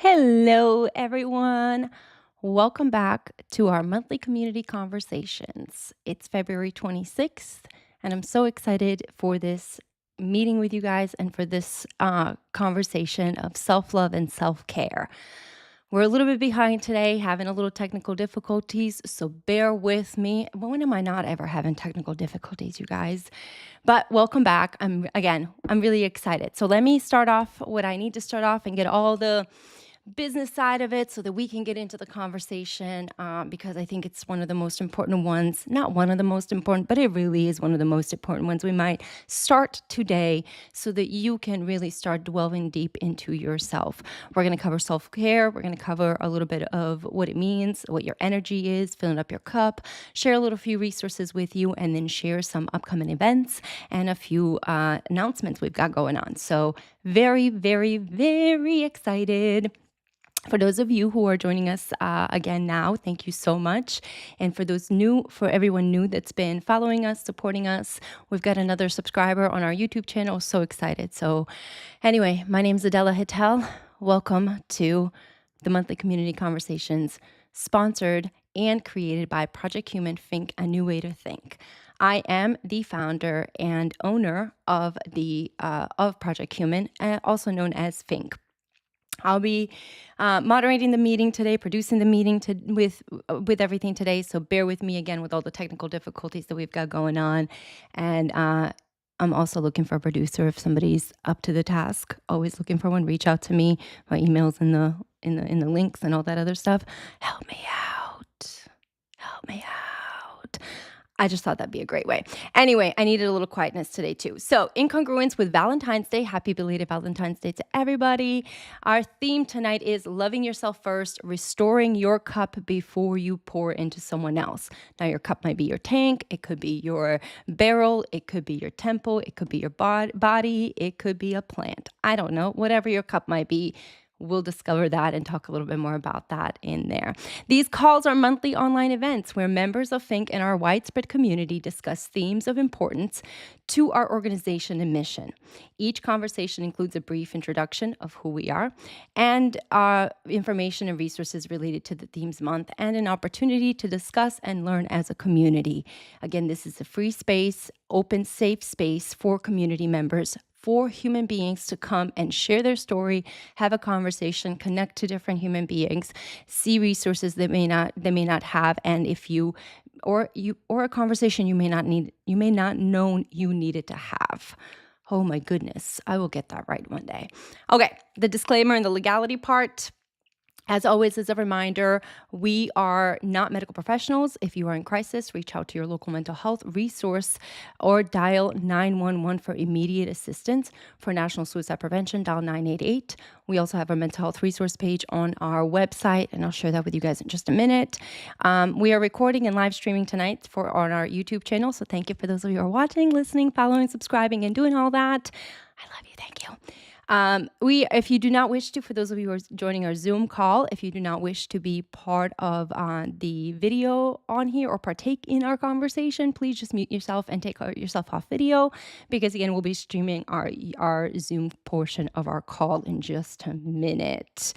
Hello, everyone. Welcome back to our monthly community conversations. It's February 26th, and I'm so excited for this meeting with you guys and for this conversation of self love and self care. We're a little bit behind today, having a little technical difficulties, so bear with me. When am I not ever having technical difficulties, you guys? But welcome back. I'm really excited. So let me start off what I need to start off and get all the business side of it so that we can get into the conversation because I think it's one of the most important ones. Not one of the most important, but it really is one of the most important ones we might start today so that you can really start delving deep into yourself. We're going to cover self-care. We're going to cover a little bit of what it means, what your energy is, filling up your cup, share a little few resources with you, and then share some upcoming events and a few announcements we've got going on. So very, very, very excited. For those of you who are joining us again now, thank you so much. And for everyone new that's been following us, supporting us, we've got another subscriber on our YouTube channel. So excited. So anyway, my name is Adela Hittel. Welcome to the monthly community conversations, sponsored and created by Project Human, Fink, A New Way to Think. I am the founder and owner of of Project Human, also known as Fink. I'll be moderating the meeting today, producing the meeting with everything today. So bear with me again with all the technical difficulties that we've got going on. And I'm also looking for a producer if somebody's up to the task. Always looking for one. Reach out to me. My email's in the links and all that other stuff. Help me out. Help me out. I just thought that'd be a great way. Anyway, I needed a little quietness today too. So in congruence with Valentine's Day, happy belated Valentine's Day to everybody. Our theme tonight is loving yourself first, restoring your cup before you pour into someone else. Now your cup might be your tank. It could be your barrel. It could be your temple. It could be your body. It could be a plant. I don't know. Whatever your cup might be. We'll discover that and talk a little bit more about that in there. These calls are monthly online events where members of Fink and our widespread community discuss themes of importance to our organization and mission. Each conversation includes a brief introduction of who we are and information and resources related to the themes month and an opportunity to discuss and learn as a community. Again, this is a free space, open, safe space for community members, for human beings to come and share their story, have a conversation, connect to different human beings, see resources they may not have, and or a conversation you may not know you needed to have. Oh my goodness, I will get that right one day. Okay, the disclaimer and the legality part. As always, as a reminder, we are not medical professionals. If you are in crisis, reach out to your local mental health resource or dial 911 for immediate assistance. For National Suicide Prevention, dial 988. We also have our mental health resource page on our website, and I'll share that with you guys in just a minute. We are recording and live streaming tonight on our YouTube channel, so thank you for those of you who are watching, listening, following, subscribing, and doing all that. I love you. Thank you. If you do not wish to, for those of you who are joining our Zoom call, if you do not wish to be part of the video on here or partake in our conversation, please just mute yourself and take yourself off video because again, we'll be streaming our Zoom portion of our call in just a minute.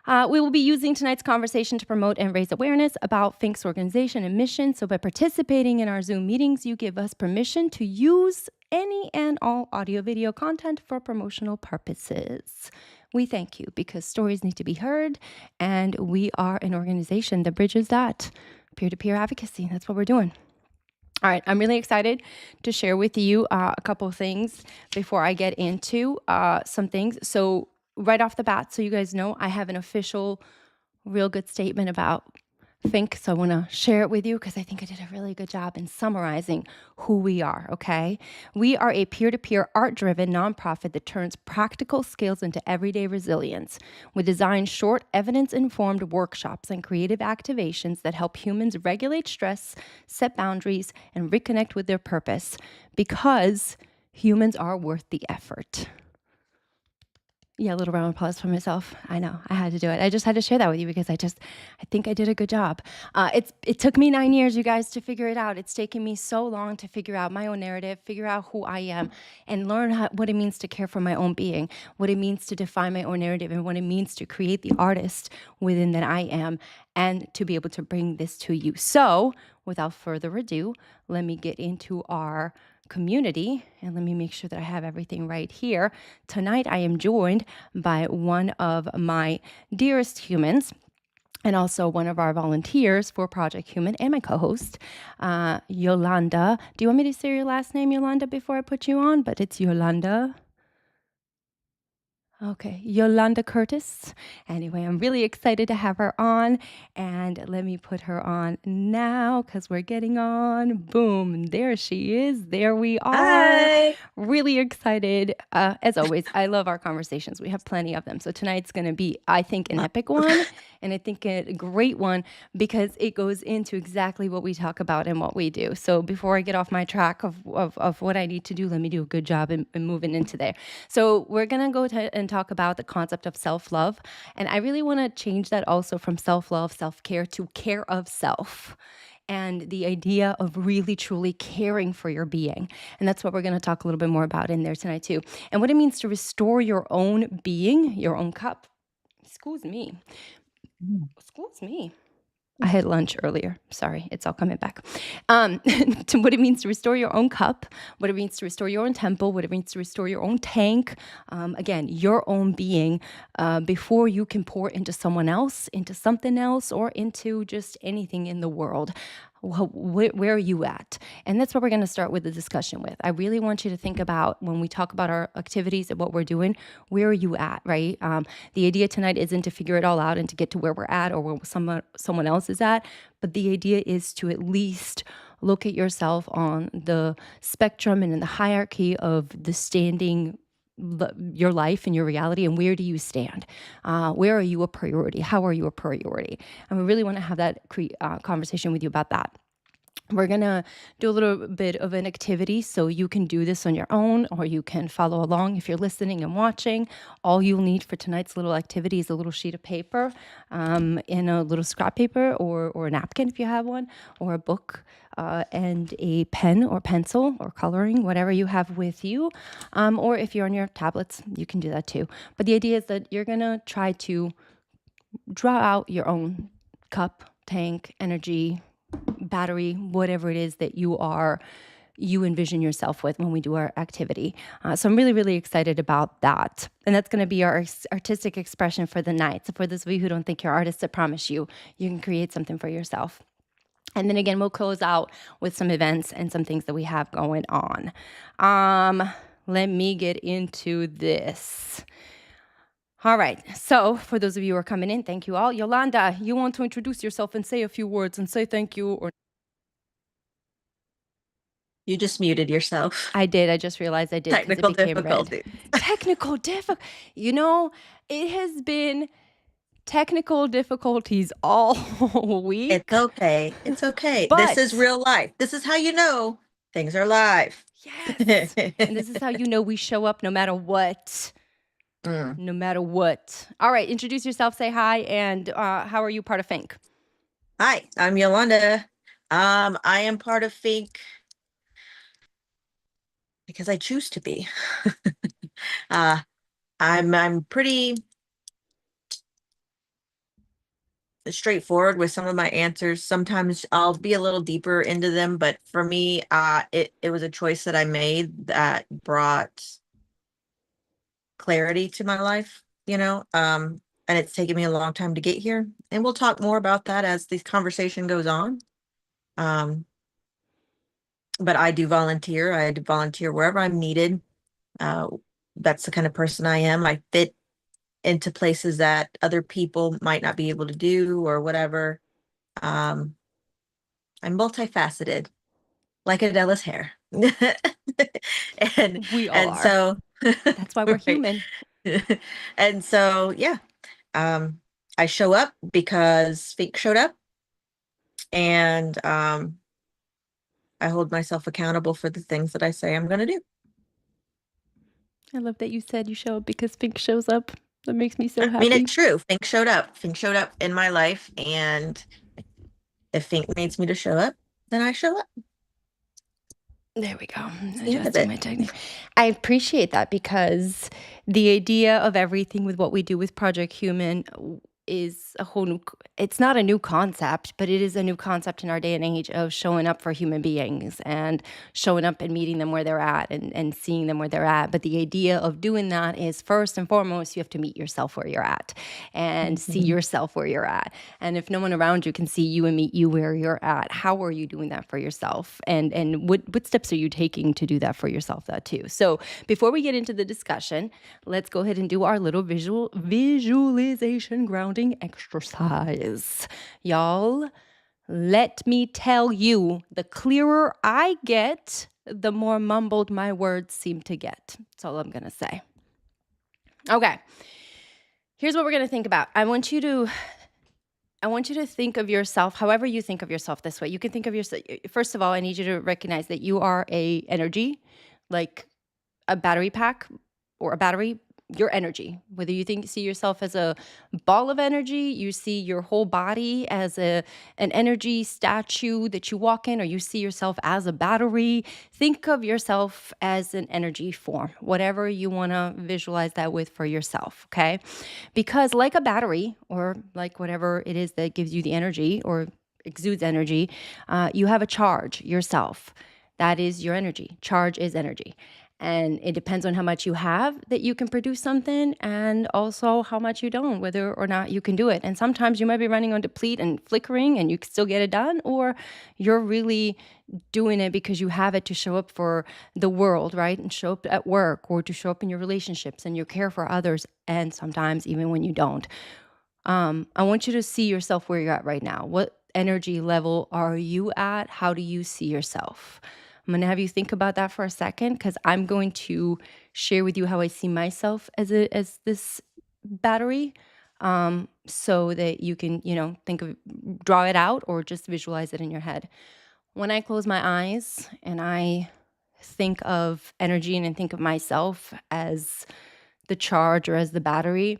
We will be using tonight's conversation to promote and raise awareness about Fink's organization and mission. So by participating in our Zoom meetings, you give us permission to use any and all audio-video content for promotional purposes. We thank you because stories need to be heard, and we are an organization that bridges that peer-to-peer advocacy. That's what we're doing. All right, I'm really excited to share with you a couple of things before I get into some things. So right off the bat, so you guys know, I have an official, real good statement about Fink, so I want to share it with you because I think I did a really good job in summarizing who we are, okay? We are a peer-to-peer, art-driven nonprofit that turns practical skills into everyday resilience. We design short, evidence-informed workshops and creative activations that help humans regulate stress, set boundaries, and reconnect with their purpose because humans are worth the effort. Yeah, a little round of applause for myself. I know I had to do it. I just had to share that with you because I think I did a good job. It took me 9 years, you guys, to figure it out. It's taken me so long to figure out my own narrative, figure out who I am, and learn what it means to care for my own being, what it means to define my own narrative, and what it means to create the artist within that I am, and to be able to bring this to you. So, without further ado, let me get into our community and let me make sure that I have everything right here. Tonight, I am joined by one of my dearest humans and also one of our volunteers for Project Human and my co-host, Yolanda. Do you want me to say your last name, Yolanda, before I put you on? But it's Yolanda. Okay, Yolanda Curtis. Anyway, I'm really excited to have her on, and let me put her on now because we're getting on. Boom, there she is. There we are. Hi. Really excited. As always, I love our conversations. We have plenty of them. So tonight's going to be, I think, an epic one, and I think a great one because it goes into exactly what we talk about and what we do. So before I get off my track of what I need to do, let me do a good job in moving into there. So we're going to go and talk about the concept of self-love. And I really want to change that also from self-love, self-care to care of self. And the idea of really truly caring for your being. And that's what we're going to talk a little bit more about in there tonight too. And what it means to restore your own being, your own cup. Excuse me. Excuse me. I had lunch earlier. Sorry, it's all coming back. To what it means to restore your own cup, what it means to restore your own temple, what it means to restore your own tank. Again, your own being before you can pour into someone else, into something else, or into just anything in the world. Where are you at? And that's what we're going to start with the discussion with. I really want you to think about when we talk about our activities and what we're doing, where are you at, right? The idea tonight isn't to figure it all out and to get to where we're at or where someone else is at, but the idea is to at least look at yourself on the spectrum and in the hierarchy of the standing your life and your reality, and where do you stand? Where are you a priority? How are you a priority? And we really want to have that conversation with you about that. We're going to do a little bit of an activity, so you can do this on your own or you can follow along if you're listening and watching. All you'll need for tonight's little activity is a little sheet of paper and a little scrap paper or a napkin if you have one, or a book and a pen or pencil or coloring, whatever you have with you. Or if you're on your tablets, you can do that too. But the idea is that you're going to try to draw out your own cup, tank, energy, battery, whatever it is that you envision yourself with when we do our activity. So I'm really, really excited about that. And that's going to be our artistic expression for the night. So for those of you who don't think you're artists, I promise you, you can create something for yourself. And then again, we'll close out with some events and some things that we have going on. Let me get into this. All right. So for those of you who are coming in, thank you all. Yolanda, you want to introduce yourself and say a few words and say thank you or You just muted yourself. I did. I just realized I did because it Technical became red. difficulties. Technical difficulty. It has been technical difficulties all week. It's okay. It's okay. This is But real life. This is how you know things are live. yes. And this is how you know we show up no matter what. Mm. No matter what. All right. Introduce yourself. Say hi. And how are you part of Fink? Hi, I'm Yolanda. I am part of Fink because I choose to be. uh, I'm pretty straightforward with some of my answers. Sometimes I'll be a little deeper into them, but for me, it was a choice that I made that brought clarity to my life, and it's taken me a long time to get here. And we'll talk more about that as this conversation goes on. Um, but I do volunteer. I do volunteer wherever I'm needed. Uh, that's the kind of person I am. I fit into places that other people might not be able to do or whatever. Um, I'm multifaceted, like Adela's hair. and We all and are. so That's why we're right. human. And so yeah, um, I show up because Fink showed up, and I hold myself accountable for the things that I say I'm going to do. I love that you said you show up because Fink shows up. That makes me so I mean, happy. it's true. Fink showed up. Fink showed up in my life, and if Fink needs me to show up, then I show up. There we go. It's the end of Adjusting it. my technique. I appreciate that because the idea of everything with what we do with Project Human is a whole new, it's not a new concept, but it is a new concept in our day and age of showing up for human beings and showing up and meeting them where they're at and seeing them where they're at. But the idea of doing that is first and foremost, you have to meet yourself where you're at and see Mhm. yourself where you're at. And if no one around you can see you and meet you where you're at, how are you doing that for yourself? And what steps are you taking to do that for yourself, that too? So before we get into the discussion, let's go ahead and do our little visualization grounding exercise. Y'all, let me tell you, the clearer I get, the more mumbled my words seem to get. That's all I'm going to say. Okay. Here's what we're going to think about. I want you to think of yourself however you think of yourself this way. You can think of yourself, first of all, I need you to recognize that you are a energy, like a battery pack or a battery, your energy. Whether you see yourself as a ball of energy, you see your whole body as an energy statue that you walk in, or you see yourself as a battery. Think of yourself as an energy form, whatever you want to visualize that with for yourself, okay? Because like a battery, or like whatever it is that gives you the energy or exudes energy, you have a charge yourself. That is your energy. Charge is energy. And it depends on how much you have that you can produce something, and also how much you don't, whether or not you can do it. And sometimes you might be running on deplete and flickering and you can still get it done, or you're really doing it because you have it to show up for the world, right? And show up at work, or to show up in your relationships and your care for others, and sometimes even when you don't. I want you to see yourself where you're at right now. What energy level are you at? How do you see yourself? I'm going to have you think about that for a second, because I'm going to share with you how I see myself as this battery, so that you can, draw it out or just visualize it in your head. When I close my eyes and I think of energy and I think of myself as the charge or as the battery,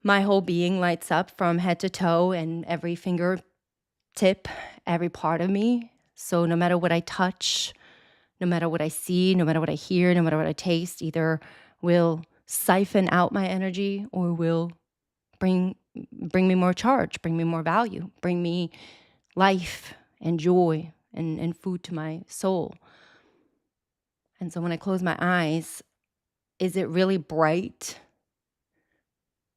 my whole being lights up from head to toe, and every fingertip, every part of me. So no matter what I touch, no matter what I see, no matter what I hear, no matter what I taste, either will siphon out my energy or will bring me more charge, bring me more value, bring me life and joy and food to my soul. And so when I close my eyes, is it really bright?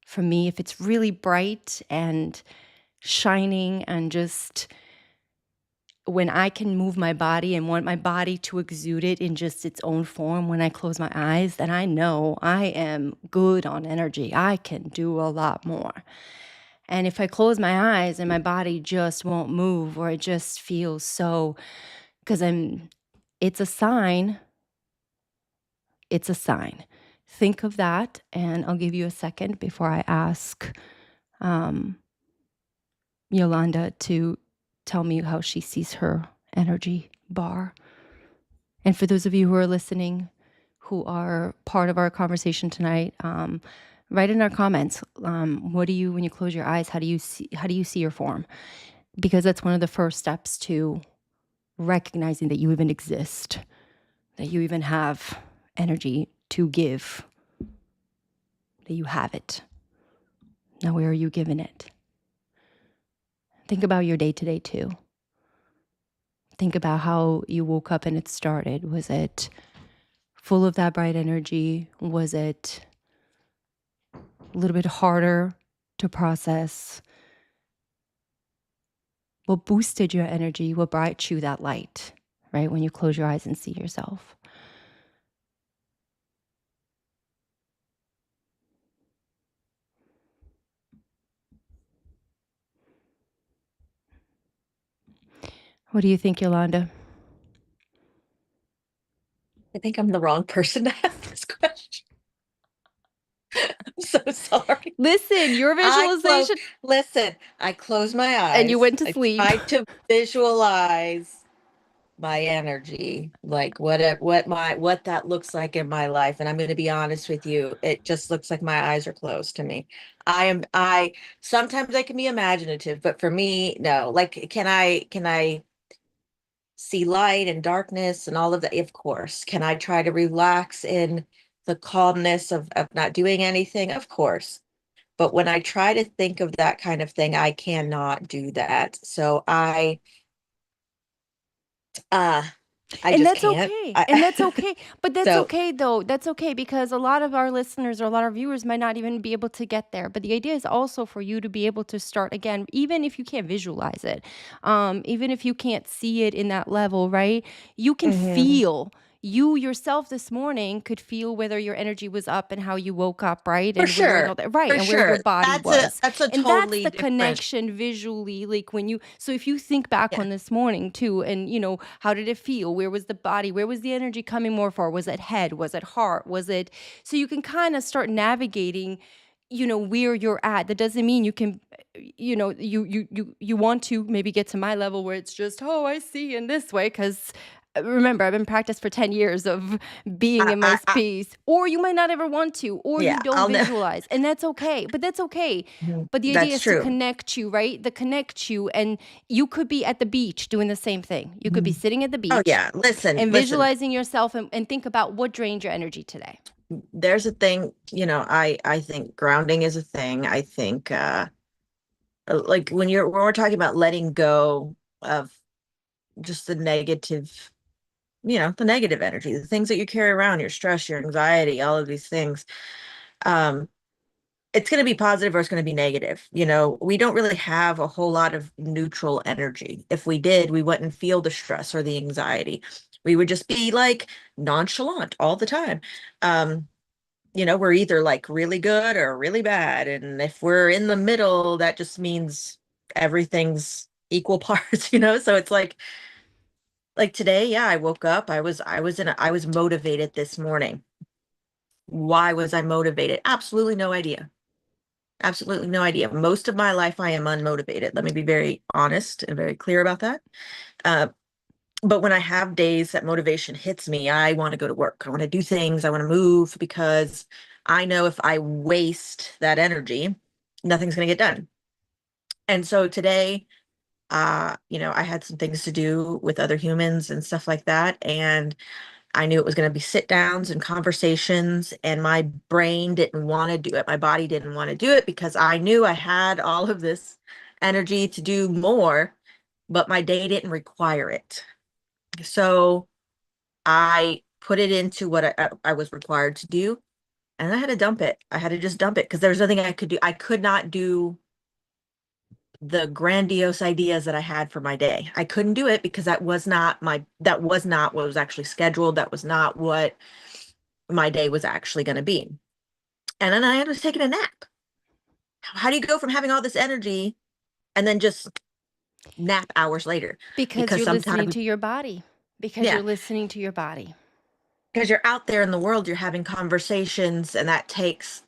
For me, if it's really bright and shining, and just when I can move my body and want my body to exude it in just its own form when I close my eyes, then I know I am good on energy. I can do a lot more. And if I close my eyes and my body just won't move, or it just feels so, because it's a sign. It's a sign. Think of that, and I'll give you a second before I ask Yolanda to tell me how she sees her energy bar. And for those of you who are listening, who are part of our conversation tonight, write in our comments. What do you, when you close your eyes, how do you see your form? Because that's one of the first steps to recognizing that you even exist, that you even have energy to give, that you have it. Now, where are you giving it? Think about your day today too. Think about how you woke up and it started. Was it full of that bright energy? Was it a little bit harder to process? What boosted your energy? What brought you that light, right? When you close your eyes and see yourself. What do you think, Yolanda? I think I'm the wrong person to ask this question. I'm so sorry. Listen, your visualization. Listen, I closed my And you eyes. went to I sleep. tried to visualize my energy, like what that looks like in my life. And I'm going to be honest with you, it just looks like my eyes are closed to me. I sometimes I can be imaginative, but for me, no. Like, can I see light and darkness and all of that? Of course. Can I try to relax in the calmness of not doing anything? Of course. But when I try to think of that kind of thing, I cannot do that. So uh I And just that's can't. okay. And that's okay. But that's So okay though. That's okay because a lot of our listeners or a lot of viewers might not even be able to get there. But the idea is also for you to be able to start again, even if you can't visualize it, even if you can't see it in that level, right? You can mhm, feel. You yourself this morning could feel whether your energy was up and how you woke up, right? for And where and sure. all that, right? For And where your sure. body That's a was. that's a And that's totally the different. connection visually, like when you, so if you think back Yeah. on this morning too, and how did it feel? Where was the body? Where was the energy coming more for? Was it head? Was it heart? Was it, so you can kind of start navigating, where you're at. That doesn't mean you can, you want to maybe get to my level where it's just, oh, I see in this way, because remember, I've been practiced for 10 years of being in my I space, or you might not ever want to, or you yeah, don't I'll know. visualize, and that's okay. But that's okay. But the idea That's is to true. connect you, right? The connect you. And you could be at the beach doing the same thing. You could be Mhm. sitting at the Oh beach yeah. Listen, and listen. visualizing yourself, and think about what drained your energy today. There's a thing, I think grounding is a thing. I think like when we're talking about letting go of just the negative energy, the things that you carry around, your stress, your anxiety, all of these things. Um, it's going to be positive or it's going to be negative. We don't really have a whole lot of neutral energy. If we did, we wouldn't feel the stress or the anxiety. We would just be like nonchalant all the time. Um, we're either like really good or really bad. And if we're in the middle, that just means everything's equal parts. So it's like today, yeah, I woke up, I was motivated this morning. Why was I motivated? Absolutely no idea. Absolutely no idea. Most of my life, I am unmotivated. Let me be very honest and very clear about that. Uh, but when I have days that motivation hits me, I want to go to work. I want to do things. I want to move because I know if I waste that energy, nothing's going to get done. And so today, I had some things to do with other humans and stuff like that. And I knew it was going to be sit downs and conversations, and my brain didn't want to do it. My body didn't want to do it because I knew I had all of this energy to do more, but my day didn't require it. So I put it into what I was required to do, and I had to dump it. I had to just dump it because there was nothing I could do. I could not do the grandiose ideas that I had for my day. I couldn't do it because that was not what was actually scheduled. That was not what my day was actually going to be. And then I ended up taking a nap. How do you go from having all this energy and then just nap hours later? Because Because you're listening sometimes, to your body. Because yeah, you're listening to your body. because you're out there in the world, you're having conversations, and that takes,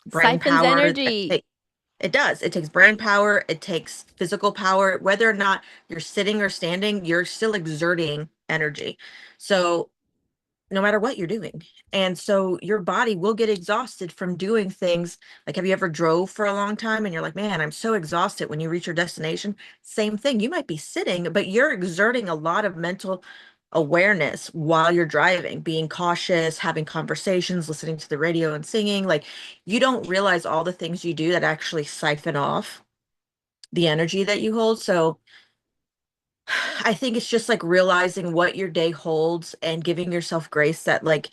brain Siphons power. energy. It does. It takes brain power. It takes physical power. Whether or not you're sitting or standing, you're still exerting energy. So no matter what you're doing. And so your body will get exhausted from doing things. Like, have you ever drove for a long time and you're like, man, I'm so exhausted when you reach your destination? Same thing. You might be sitting, but you're exerting a lot of mental awareness while you're driving, being cautious, having conversations, listening to the radio and singing. Like, you don't realize all the things you do that actually siphon off the energy that you hold. So I think it's just like realizing what your day holds and giving yourself grace that, like,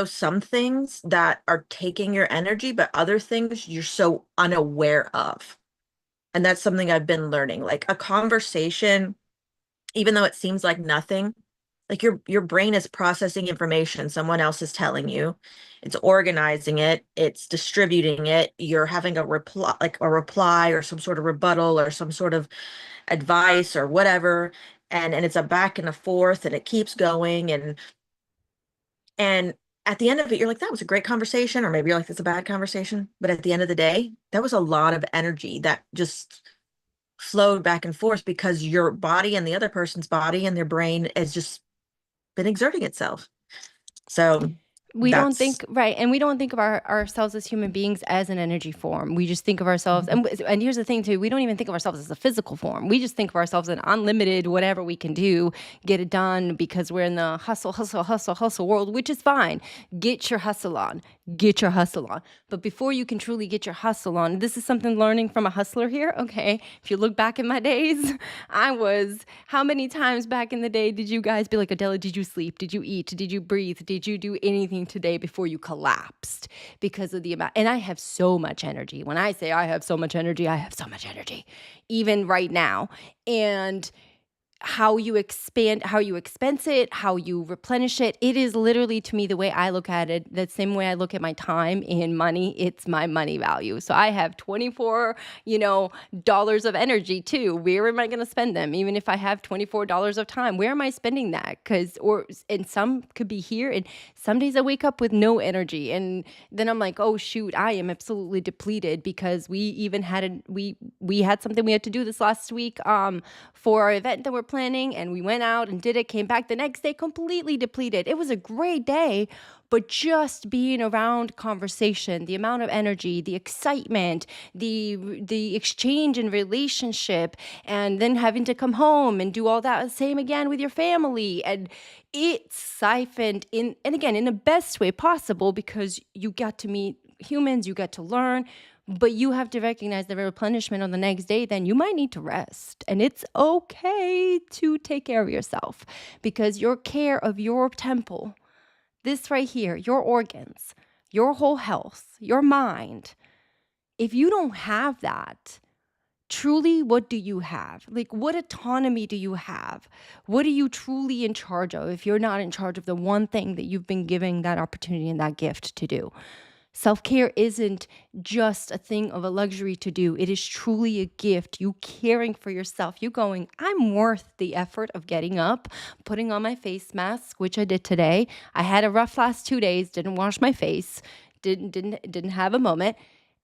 some things that are taking your energy, but other things you're so unaware of. And that's something I've been learning. Like a conversation, even though it seems like nothing, like your brain is processing information someone else is telling you. It's organizing it, it's distributing it. You're having a reply or some sort of rebuttal or some sort of advice or whatever. And it's a back and a forth and it keeps going. And at the end of it, you're like, that was a great conversation. Or maybe you're like, that's a bad conversation. But at the end of the day, that was a lot of energy that just flowed back and forth because your body and the other person's body and their brain has just been exerting itself. So We don't that's think right, and we don't think of ourselves as human beings as an energy form. We just think of ourselves, and here's the thing too: we don't even think of ourselves as a physical form. We just think of ourselves as unlimited, whatever we can do, get it done because we're in the hustle, hustle, hustle, hustle world, which is fine. Get your hustle on, get your hustle on. But before you can truly get your hustle on, this is something learning from a hustler here. Okay, if you look back in my days, I was. How many times back in the day did you guys be like, Adela? Did you sleep? Did you eat? Did you breathe? Did you do anything today before you collapsed because of the amount? And I have so much energy. When I say I have so much energy, I have so much energy, even right now. And how you expand, how you expense it, how you replenish it. It is literally, to me, the way I look at it, the same way I look at my time and money, it's my money value. So I have 24, dollars of energy too. Where am I going to spend them? Even if I have $24 of time, where am I spending that? And some could be here, and some days I wake up with no energy. And then I'm like, oh shoot, I am absolutely depleted because we even we had something we had to do this last week for our event that we're planning, and we went out and did it, came back the next day completely depleted. It was a great day, but just being around conversation, the amount of energy, the excitement, the exchange and relationship, and then having to come home and do all that same again with your family, and it siphoned in, and again, in the best way possible, because you got to meet humans, you got to learn, but you have to recognize the replenishment on the next day. Then you might need to rest, and it's okay to take care of yourself, because your care of your temple, this right here, your organs, your whole health, your mind, if you don't have that, truly, what do you have? Like, what autonomy do you have? What are you truly in charge of if you're not in charge of the one thing that you've been given that opportunity and that gift to do? Self-care isn't just a thing of a luxury to do. It is truly a gift. You caring for yourself. You going, I'm worth the effort of getting up, putting on my face mask, which I did today. I had a rough last 2 days, didn't wash my face, didn't have a moment.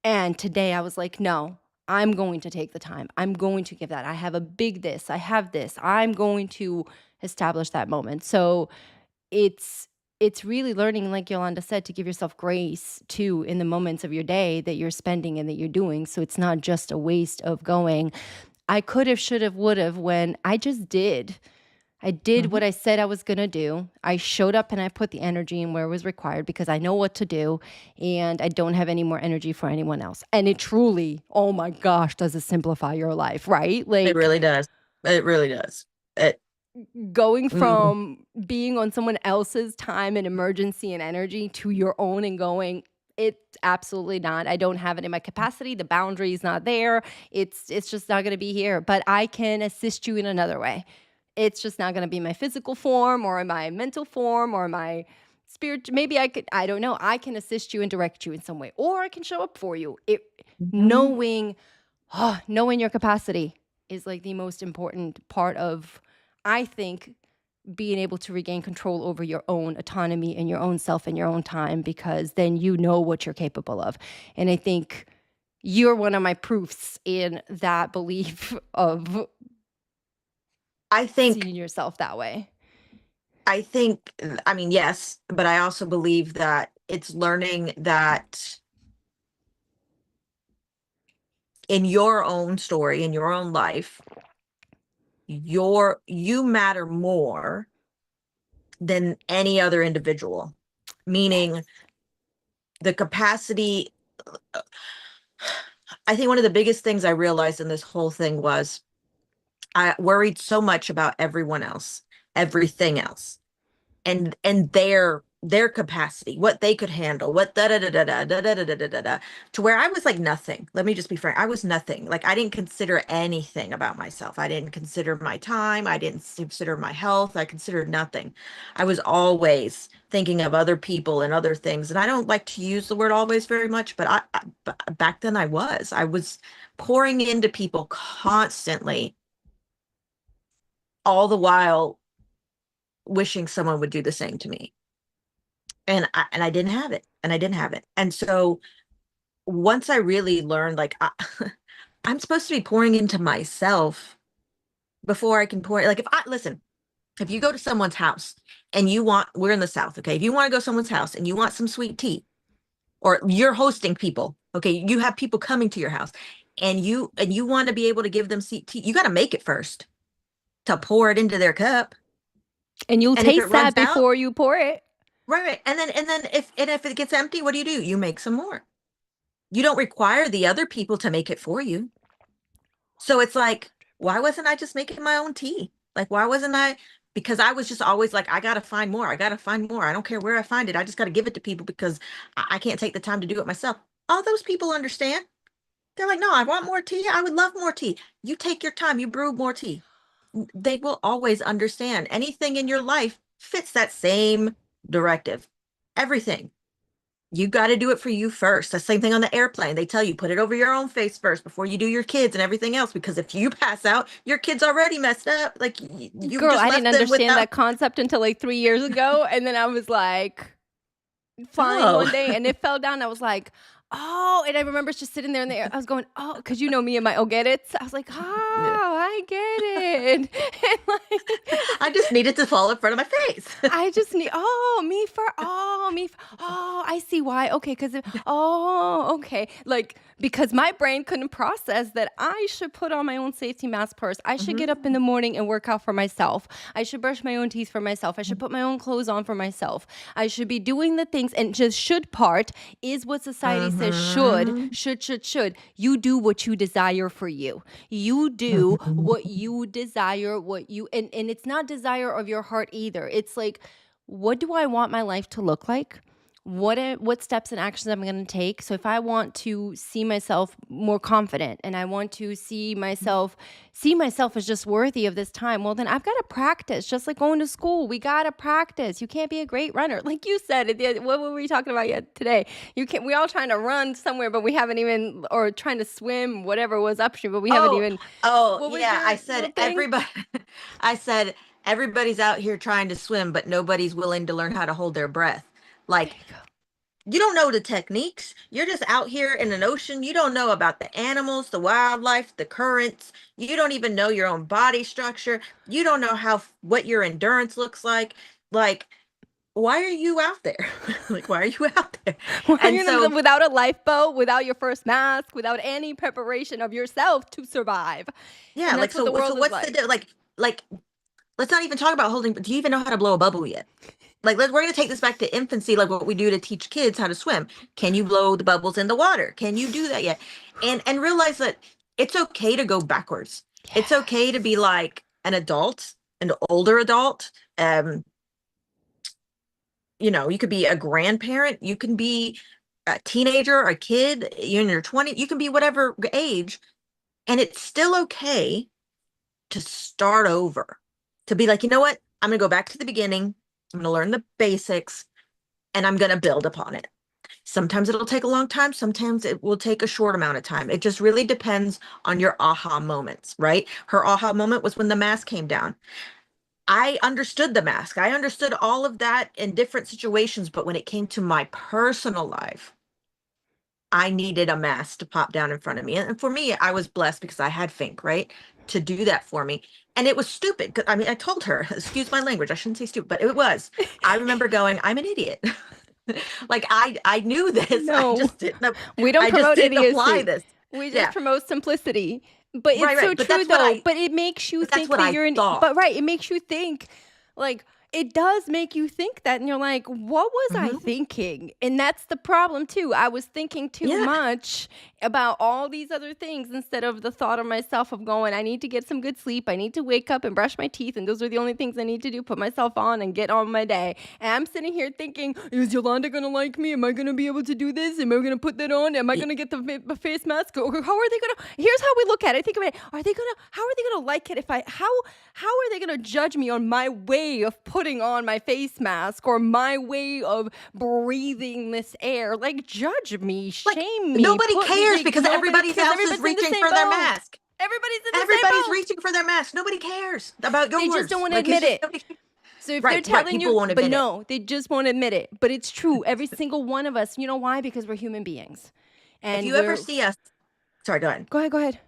And today I was like, no, I'm going to take the time. I'm going to give that. I have a big this. I have this. I'm going to establish that moment. So it's it's really learning, like Yolanda said, to give yourself grace too in the moments of your day that you're spending and that you're doing. So it's not just a waste of going, I could have, should have, would have, when I just did. I did Mhm. what I said I was going to do. I showed up and I put the energy in where it was required because I know what to do, and I don't have any more energy for anyone else. And it truly, oh my gosh, does it simplify your life, right? It Like, really does. It really does. It going mm, from being on someone else's time and emergency and energy to your own and going, it's absolutely not. I don't have it in my capacity. The boundary is not there. It's just not going to be here. But I can assist you in another way. It's just not going to be my physical form or my mental form or my spirit. Maybe I could. I don't know. I can assist you and direct you in some way, or I can show up for you. mhm. Knowing knowing your capacity is like the most important part of, I think, being able to regain control over your own autonomy and your own self and your own time, because then you know what you're capable of. And I think you're one of my proofs in that belief of I think seeing yourself that way. I think I mean yes, but I also believe that it's learning that in your own story, in your own life, you matter more than any other individual. Meaning Yes. the capacity I think one of the biggest things I realized in this whole thing was I worried so much about everyone else, everything else, and their capacity, what they could handle, what da da da da da da da da da da da, to where I was like nothing. Let me just be frank. I was nothing. Like I didn't consider anything about myself. I didn't consider my time. I didn't consider my health. I considered nothing. I was always thinking of other people and other things. And I don't like to use the word always very much, but back then I was pouring into people constantly, all the while wishing someone would do the same to me. And I didn't have it, and I didn't have it. And so once I really learned, like I'm supposed to be pouring into myself before I can pour. Like if you go to someone's house and we're in the South, okay? If you want to go to someone's house and you want some sweet tea, or you're hosting people, okay? You have people coming to your house, and you want to be able to give them sweet tea. You got to make it first to pour it into their cup. And you'll And if it taste runs that out, before you pour it. right. And then if it gets empty, what do? You make some more. You don't require the other people to make it for you. So it's like, why wasn't I just making my own tea? Like, why wasn't I? Because I was just always like, I gotta find more. I gotta find more. I don't care where I find it. I just gotta give it to people because I can't take the time to do it myself. All those people understand. They're like, no, I want more tea. I would love more tea. You take your time, you brew more tea. They will always understand. Anything in your life fits that same directive. Everything. You got to do it for you first. The same thing on the airplane. They tell you put it over your own face first before you do your kids and everything else. Because if you pass out, your kid's already messed up. Like you Girl, just I didn't left them understand without. that concept until like 3 years ago. And then I was like, flying Oh, one day and it fell down. I was like, oh, and I remember just sitting there in the air. I was going, oh, because you know me and my oh get it. I was like, oh, yeah. I get it. And I just needed to fall in front of my face. I just need, oh, I see why. Okay, okay. Like, because my brain couldn't process that I should put on my own safety mask first. I should get up in the morning and work out for myself. I should brush my own teeth for myself. I should put my own clothes on for myself. I should be doing the things, and just should part is what society says Mhm. should. You do what you desire for you. You do what you desire, and it's not desire of your heart either. It's like, what do I want my life to look like? What steps and actions I'm going to take? So if I want to see myself more confident, and I want to see myself as just worthy of this time, well, then I've got to practice. Just like going to school, we got to practice. You can't be a great runner, like you said. What were we talking about yet today? You can't. We all trying to run somewhere, but we haven't even, or trying to swim, whatever was upstream, but we haven't Oh, even. oh, What was yeah. your little thing? I said everybody's out here trying to swim, but nobody's willing to learn how to hold their breath. There Like, you go. you don't know the techniques. You're just out here in an ocean. You don't know about the animals, the wildlife, the currents. You don't even know your own body structure. You don't know what your endurance looks like. Like, why are you out there? Like, why are you out there? And so, Without a lifeboat, without your first mask, without any preparation of yourself to survive. yeah, And like, that's what the so world is what's the like. like, let's not even talk about holding. Do you even know how to blow a bubble yet? Like, we're going to take this back to infancy, like what we do to teach kids how to swim. Can you blow the bubbles in the water? Can you do that yet? And realize that it's okay to go backwards. It's okay to be Yes. like an adult, an older adult. You could be a grandparent, you can be a teenager or a kid, you're in your 20s, you can be whatever age, and it's still okay to start over. To be like, you know what? I'm going to go back to the beginning. I'm going to learn the basics and I'm going to build upon it. Sometimes it'll take a long time. Sometimes it will take a short amount of time. It just really depends on your aha moments, right? Her aha moment was when the mask came down. I understood the mask. I understood all of that in different situations. But when it came to my personal life, I needed a mask to pop down in front of me. And for me, I was blessed because I had Fink, right? To do that for me. And it was stupid. I mean, I told her, excuse my language, I shouldn't say stupid, but it was. I remember going, I'm an idiot. Like I knew this. No, we don't I just promote didn't apply idiocy. this. We just Yeah. promote simplicity. But Right, it's so right. But true that's what though. I But it makes you but that's think what that I you're in, thought. but right, it makes you think, like, it does make you think that, and you're like, what was I Hmm. thinking? And that's the problem too. I was thinking too Yeah. much about all these other things instead of the thought of myself of going, I need to get some good sleep. I need to wake up and brush my teeth. And those are the only things I need to do, put myself on and get on my day. And I'm sitting here thinking, is Yolanda going to like me? Am I going to be able to do this? Am I going to put that on? Am I going to get the face mask? Or how are they going to, here's how we look at it. Think about it. How are they going to like it how are they going to judge me on my way of putting on my face mask or my way of breathing this air? Like, judge me, Like, shame me, nobody put me, cares like, because nobody everybody cares. else is Everybody's in the reaching same for their boat. mask. Everybody's in the same Everybody's boat. reaching for their mask. Nobody cares about They just don't yours. want to Like, it's admit just it. nobody cares. So if they're Right, right. telling People you, won't but admit it. no, they just won't admit it. But it's true. Every single one of us, you know why? Because we're human beings. If And you ever see us, sorry, go ahead. go ahead, go ahead.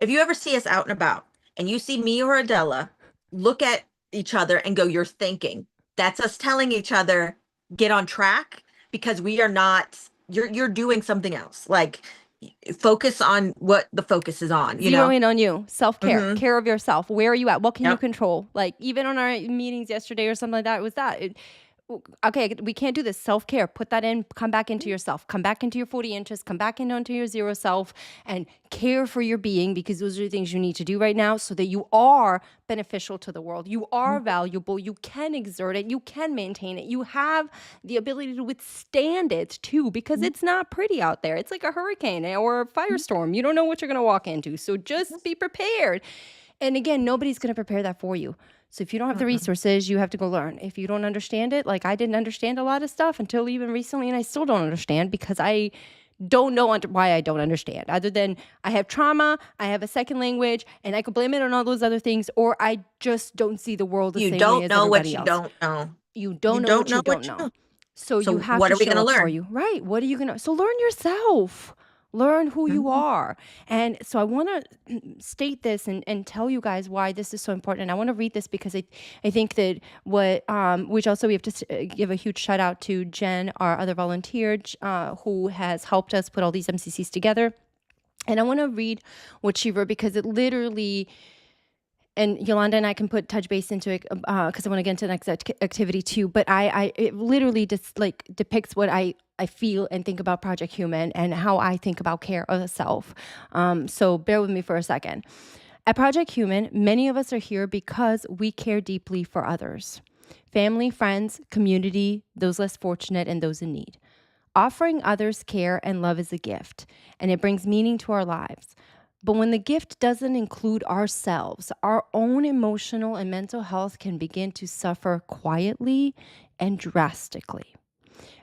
If you ever see us out and about and you see me or Adela, look at each other and go, "You're thinking." That's us telling each other, get on track because we are not, you're doing something else. Like focus on what the focus is on, you Zero know? in on you, self-care, Mm-hmm. care of yourself. Where are you at? What can you Yep. control? Like even on our meetings yesterday or something like that, it was that. Okay, we can't do this. Self-care, put that in, come back into yourself, come back into your 40 inches, come back into your zero self and care for your being because those are the things you need to do right now so that you are beneficial to the world. You are valuable. You can exert it. You can maintain it. You have the ability to withstand it too because it's not pretty out there. It's like a hurricane or a firestorm. You don't know what you're going to walk into. So just be prepared. And again, nobody's going to prepare that for you. So if you don't have the Mm-mm. resources, you have to go learn. If you don't understand it, like I didn't understand a lot of stuff until even recently, and I still don't understand because I don't know why I don't understand. Other than I have trauma, I have a second language, and I could blame it on all those other things, or I just don't see the world the You same way don't as know what everybody you else. don't know. You You don't know don't what you know don't what you know. know. So you So have what to are we going show to up for learn? you. Right. What are you going to? So learn yourself. Learn who you Mhm. are. And so I want to state this and tell you guys why this is so important. And I want to read this because I think that which also we have to give a huge shout out to Jen, our other volunteer, who has helped us put all these MCCs together. And I want to read what she wrote because it literally, and Yolanda and I can put touch base into it because I want to get into the next activity too. But it literally just like depicts what I feel and think about Project Human and how I think about care of the self. So bear with me for a second. At Project Human, many of us are here because we care deeply for others. Family, friends, community, those less fortunate, and those in need. Offering others care and love is a gift, and it brings meaning to our lives. But when the gift doesn't include ourselves, our own emotional and mental health can begin to suffer quietly and drastically.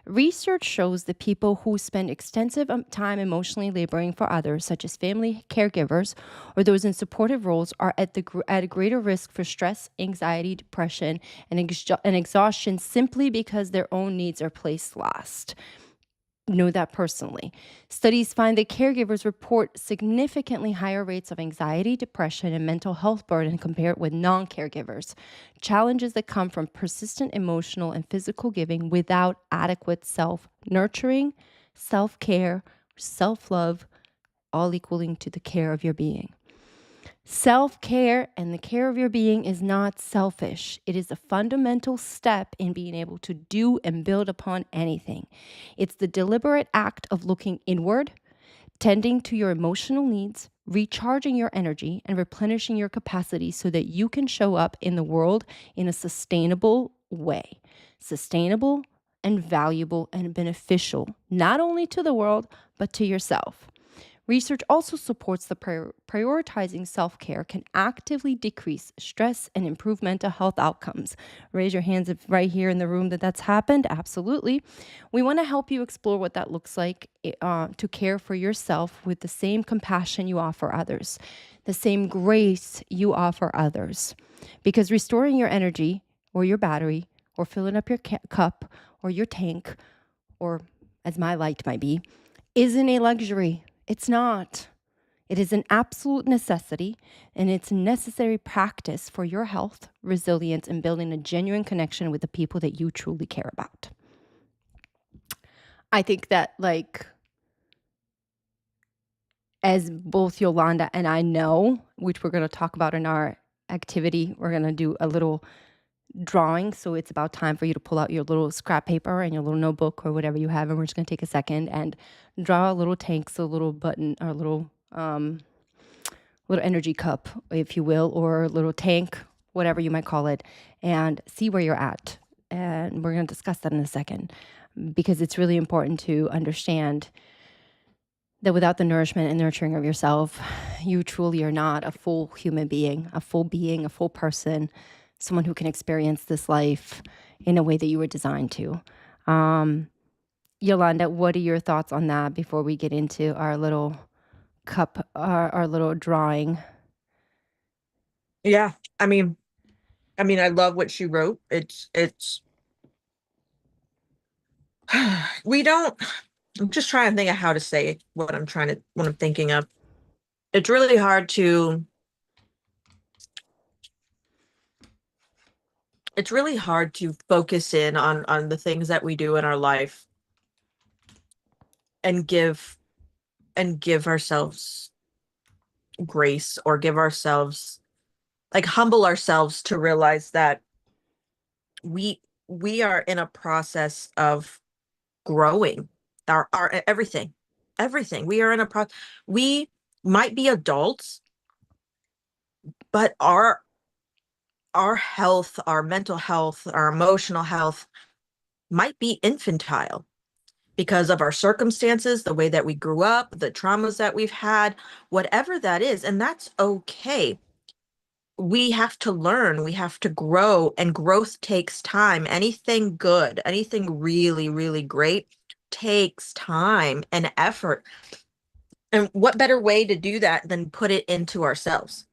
Research shows that people who spend extensive time emotionally laboring for others, such as family caregivers or those in supportive roles, are at a greater risk for stress, anxiety, depression, and exhaustion simply because their own needs are placed last. Know that personally. Studies find that caregivers report significantly higher rates of anxiety, depression, and mental health burden compared with non caregivers. Challenges that come from persistent emotional and physical giving without adequate self nurturing, self care, self love, all equaling to the care of your being. Self care and the care of your being is not selfish. It is a fundamental step in being able to do and build upon anything. It's the deliberate act of looking inward, tending to your emotional needs, recharging your energy, and replenishing your capacity so that you can show up in the world in a sustainable way. Sustainable and valuable and beneficial, not only to the world, but to yourself. Research also supports that prioritizing self care can actively decrease stress and improve mental health outcomes. Raise your hands if right here in the room that's happened. Absolutely. We want to help you explore what that looks like to care for yourself with the same compassion you offer others, the same grace you offer others. Because restoring your energy or your battery or filling up your cup or your tank, or as my light might be, isn't a luxury. It's not. It is an absolute necessity, and it's a necessary practice for your health, resilience, and building a genuine connection with the people that you truly care about. I think that, like, as both Yolanda and I know, which we're going to talk about in our activity, we're going to do a little drawing. So it's about time for you to pull out your little scrap paper and your little notebook or whatever you have. And we're just going to take a second and draw a little tank, so a little button or a little energy cup, if you will, or a little tank, whatever you might call it, and see where you're at. And we're going to discuss that in a second because it's really important to understand that without the nourishment and nurturing of yourself, you truly are not a full human being, a full person, someone who can experience this life in a way that you were designed to. Yolanda, what are your thoughts on that before we get into our little cup, our little drawing? Yeah. I mean, I love what she wrote. It's we don't, I'm just trying to think of how to say what I'm thinking of. it's really hard to focus in on the things that we do in our life and give ourselves grace, or give ourselves, like, humble ourselves to realize that we are in a process of growing our everything. We are in a we might be adults, but our health, our mental health, our emotional health might be infantile because of our circumstances, the way that we grew up, the traumas that we've had, whatever that is. And that's okay. We have to learn, we have to grow, and growth takes time. Anything good, anything really, really great takes time and effort. And what better way to do that than put it into ourselves,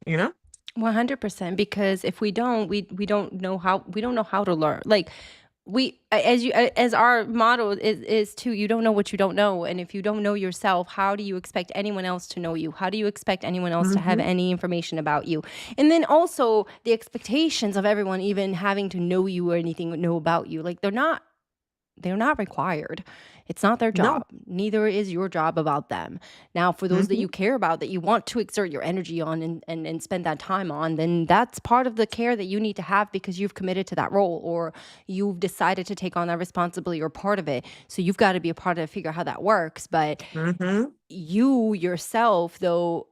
you know? 100%, because if we don't, we don't know how to learn. Like, as our motto is to, you don't know what you don't know. And if you don't know yourself, how do you expect anyone else to know you? How do you expect anyone else to have Mm-hmm. any information about you? And then also the expectations of everyone even having to know you or anything know about you, like, they're not required. It's not their No. job. Neither is your job about them. Now, for those that Mm-hmm. you care about, that you want to exert your energy on and spend that time on, then that's part of the care that you need to have, because you've committed to that role, or you've decided to take on that responsibility or part of it. So you've got to be a part of it, figure out how that works. But Mm-hmm. you yourself, though,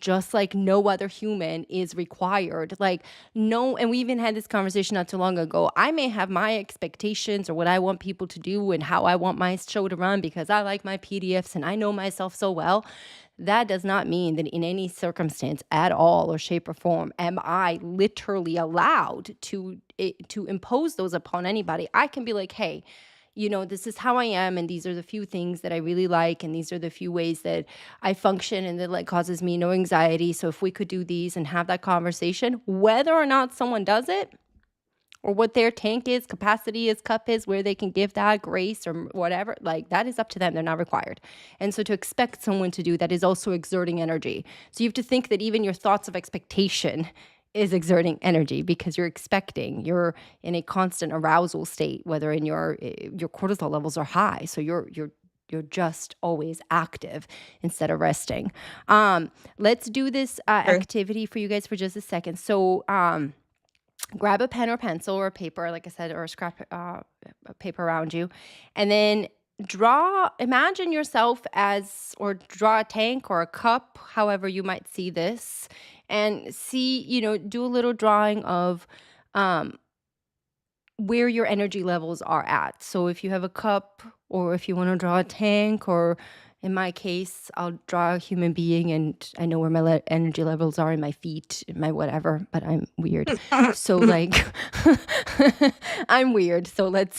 just like no other human is required, like, no. And we even had this conversation not too long ago. I may have my expectations or what I want people to do and how I want my show to run because I like my PDFs and I know myself so well. That does not mean that in any circumstance at all or shape or form am I literally allowed to impose those upon anybody. I can be like, hey, this is how I am, and these are the few things that I really like, and these are the few ways that I function, and that, like, causes me no anxiety. So if we could do these and have that conversation, whether or not someone does it, or what their tank is, capacity is, cup is, where they can give that grace or whatever, like, that is up to them. They're not required. And so to expect someone to do that is also exerting energy. So you have to think that even your thoughts of expectation is exerting energy, because you're in a constant arousal state, whether in your cortisol levels are high. So you're just always active instead of resting. Let's do this Okay. activity for you guys for just a second. So grab a pen or pencil or paper, like I said, or a scrap paper around you, and then imagine yourself as, or draw a tank or a cup, however you might see this, and see, do a little drawing of um, where your energy levels are at. So if you have a cup, or if you want to draw a tank, or in my case, I'll draw a human being, and I know where my energy levels are in my feet, in my whatever, but I'm weird. So, like, I'm weird. So let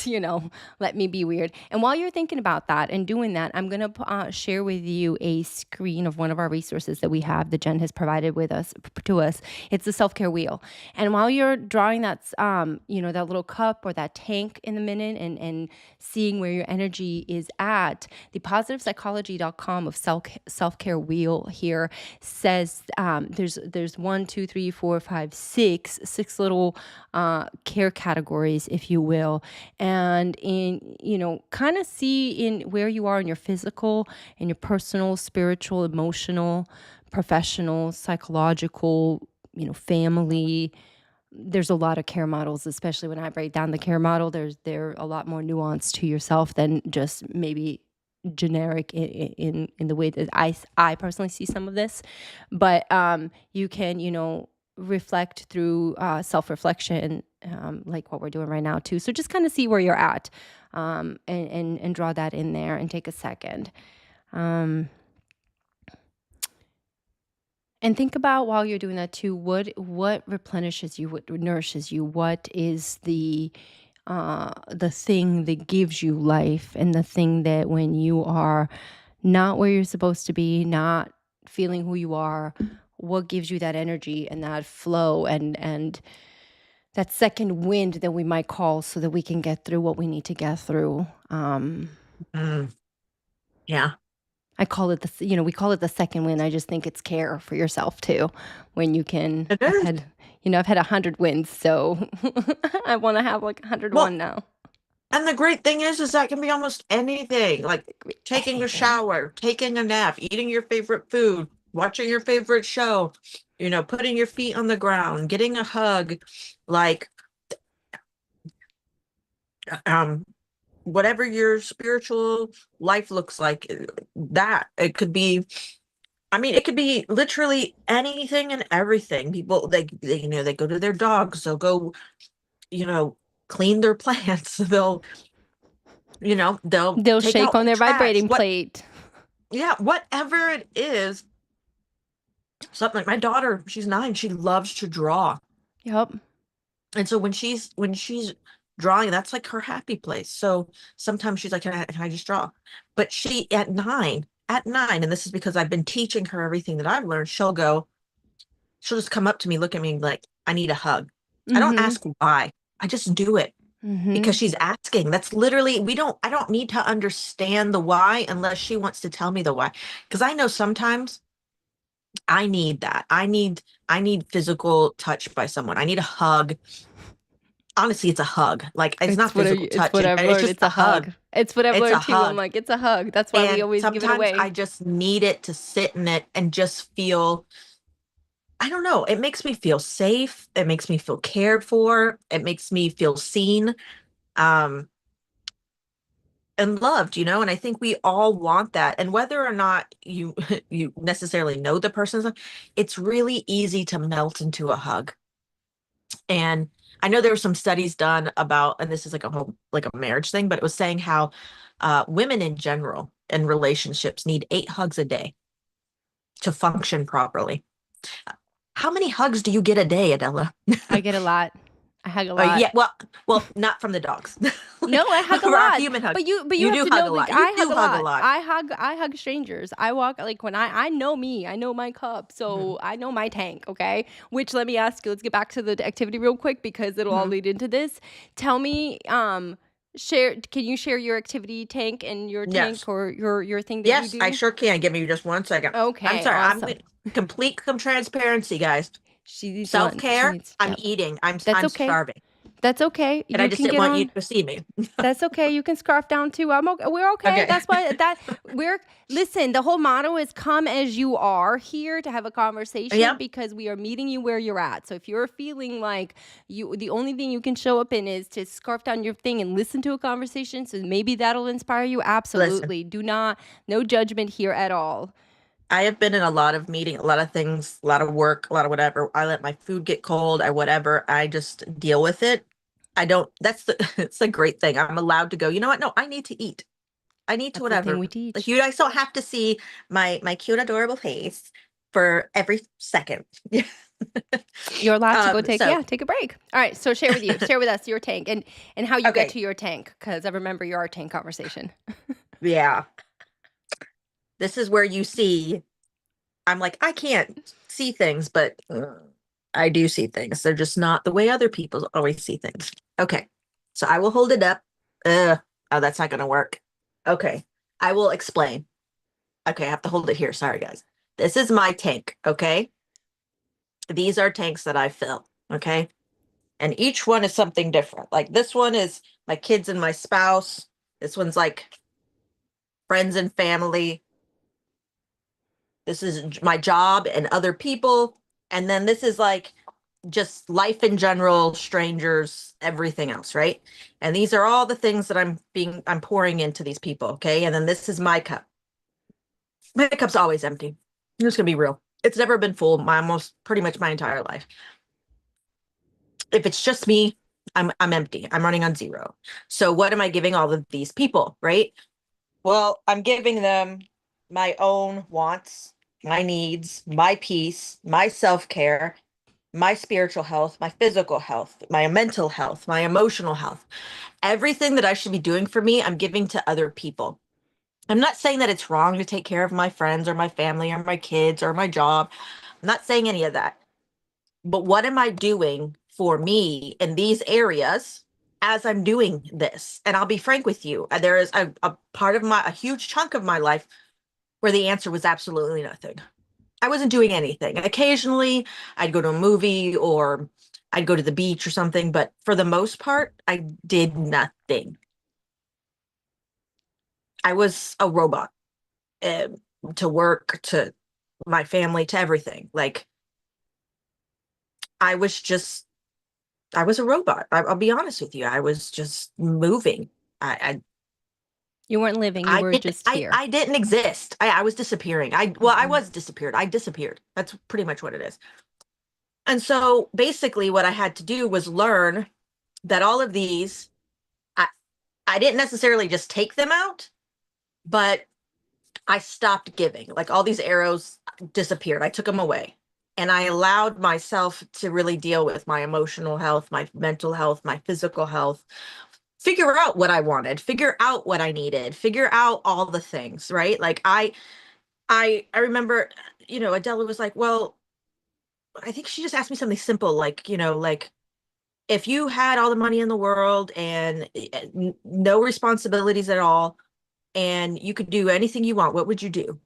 me be weird. And while you're thinking about that and doing that, I'm going to share with you a screen of one of our resources that we have that Jen has provided to us. It's the self-care wheel. And while you're drawing that little cup or that tank in the minute, and seeing where your energy is at, the positivepsychology.com of self-care wheel here says there's 1, 2, 3, 4, 5, 6 little care categories, if you will. And kind of see in where you are in your physical, in your personal, spiritual, emotional, professional, psychological, family. There's a lot of care models, especially when I break down the care model. There a lot more nuance to yourself than just maybe generic in the way that I personally see some of this. But you can reflect through self-reflection, like what we're doing right now too. So just kind of see where you're at, and draw that in there and take a second. And think about, while you're doing that too, what replenishes you, what nourishes you, what is the thing that gives you life, and the thing that when you are not where you're supposed to be, not feeling who you are, what gives you that energy and that flow, and that second wind that we might call, so that we can get through what we need to get through. Mm. Yeah. I call it we call it the second win. I just think it's care for yourself too. When you can, It I've is. had, I've had 100 wins, so I want to have like 101 Well, now. and the great thing is that can be almost anything, like It could be taking a anything. shower, taking a nap, eating your favorite food, watching your favorite show, putting your feet on the ground, getting a hug, like um whatever your spiritual life looks like, that it could be, I mean, it could be literally anything and everything. People, they go to their dogs, they'll go, you know, clean their plants, they'll They'll take shake out on the their trash. vibrating plate. Yeah, whatever it is. Something like my daughter, she's 9, she loves to draw. Yep. And so when she's drawing, that's like her happy place. So sometimes she's like, can I just draw? But she at nine, and this is because I've been teaching her everything that I've learned, she'll just come up to me, look at me like, I need a hug. I don't Mm-hmm. ask why. I just do it Mm-hmm. because she's asking. That's literally, I don't need to understand the why unless she wants to tell me the why. Because I know sometimes I need that. I need physical touch by someone. I need a hug. Honestly, it's a hug. Like, it's not physical It's what touch, I've it's learned. just It's a a hug. hug. It's what I've It's a learned too. I'm hug. like, it's a hug. That's why we And always give it sometimes I away. just need it to sit in it and just feel, I don't know, it makes me feel safe. It makes me feel cared for. It makes me feel seen, um, and loved, and I think we all want that. And whether or not you you necessarily know the person, it's really easy to melt into a hug. And I know there were some studies done about, and this is like a whole, like a marriage thing, but it was saying how women in general in relationships need 8 hugs a day to function properly. How many hugs do you get a day, Adela? I get a lot. I hug a Yeah, lot. well, not from the dogs. No, Like I hug a for our lot. human hug. But you You have do to hug know, a like, lot. You I hug do a hug a lot. lot. I hug strangers. I walk like when I know me. I know my cup. Mhm. So I know my tank, okay? Which, let me ask you, let's get back to the activity real quick because it'll all Mhm. lead into this. Tell me, can you share your activity tank and your tank, Yes. or your thing that you Yes, I do? sure can. Give me just 1 second. I'm Okay, sorry. awesome. Complete some transparency, guys. She needs lunch. She Self-care. needs, I'm yep. eating. That's I'm okay. starving. That's okay. And I You just can didn't get want you on. to see me. That's okay. You can scarf down too. I'm okay. We're okay. Okay. That's why listen, the whole motto is come as you are, here to have a conversation Yep. because we are meeting you where you're at. So if you're feeling like the only thing you can show up in is to scarf down your thing and listen to a conversation, so maybe that'll inspire you. Listen, Absolutely. Do not, no judgment here at all. I have been in a lot of meeting, a lot of things, a lot of work, a lot of whatever. I let my food get cold, I whatever. I just deal with it. I don't, that's the, it's the great thing. I'm allowed to go, you know what? No, I need to eat. I need to That's the thing whatever. we Like, teach. you guys don't have to see my cute, adorable face for every second. You're allowed to go So take a break. All right. So share with us your tank and how you get okay, to your tank. Cause I remember your tank conversation. yeah. This is where you see, I'm like, I can't see things, but I do see things. They're just not the way other people always see things. Okay. So I will hold it up. Oh, that's not gonna work. Okay. I will explain. Okay, I have to hold it here. Sorry, guys. This is my tank, okay? These are tanks that I fill, okay? And each one is something different. Like, this one is my kids and my spouse. This one's like friends and family. This is my job and other people. And then this is like just life in general, strangers, everything else, right? And these are all the things that I'm pouring into these people, okay? And then this is my cup. My cup's always empty. I'm just gonna be real. It's never been full my almost pretty much my entire life. If it's just me, I'm empty. I'm running on zero. So what am I giving all of these people, right? Well, I'm giving them my own wants, my needs, my peace, my self-care, my spiritual health, my physical health, my mental health, my emotional health. Everything that I should be doing for me, I'm giving to other people. I'm not saying that it's wrong to take care of my friends or my family or my kids or my job. I'm not saying any of that. But what am I doing for me in these areas as I'm doing this? And I'll be frank with you, there is a part of a huge chunk of my life where the answer was absolutely nothing. I wasn't doing anything. Occasionally, I'd go to a movie or I'd go to the beach or something, but for the most part, I did nothing. I was a robot, uh, to work, to my family, to everything. Like I was just, I was a robot. I'll be honest with you. I was just moving. You weren't living, you I were didn't, just here. I didn't exist. I was disappearing. I Mhm. was disappeared. I disappeared. That's pretty much what it is. And so basically what I had to do was learn that all of these, I, I didn't necessarily just take them out, but I stopped giving. Like all these arrows disappeared. I took them away. And I allowed myself to really deal with my emotional health, my mental health, my physical health, figure out what I wanted, figure out what I needed, figure out all the things, right? Like I remember, Adela was like, well, I think she just asked me something simple, like, like if you had all the money in the world and no responsibilities at all, and you could do anything you want, what would you do?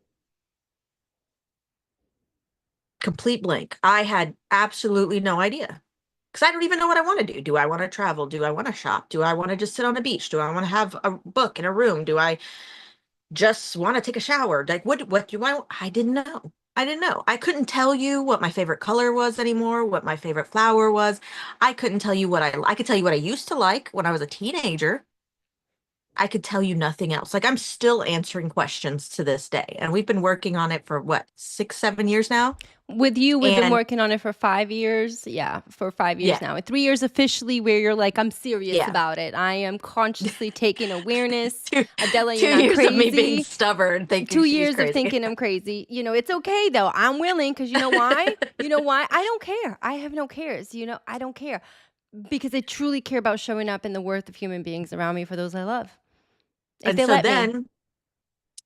Complete blank. I had absolutely no idea because I don't even know what I want to do. Do I want to travel? Do I want to shop? Do I want to just sit on a beach? Do I want to have a book in a room? Do I just want to take a shower? Like what do I didn't know. I didn't know. I couldn't tell you what my favorite color was anymore, what my favorite flower was. I couldn't tell you I could tell you what I used to like when I was a teenager. I could tell you nothing else. Like I'm still answering questions to this day. And we've been working on it for what, 6, 7 years now? With you, we've been And working on it for 5 years. Yeah, for 5 years yeah, now. And 3 years officially where you're like, I'm serious yeah. about it. I am consciously taking awareness. two Adela, you're two not years of me being crazy. stubborn, thinking two she's years of crazy. thinking I'm crazy. It's okay though. I'm willing because you know why? You know why? I don't care. I have no cares. I don't care because I truly care about showing up in the worth of human beings around me for those I love. If And they so let me.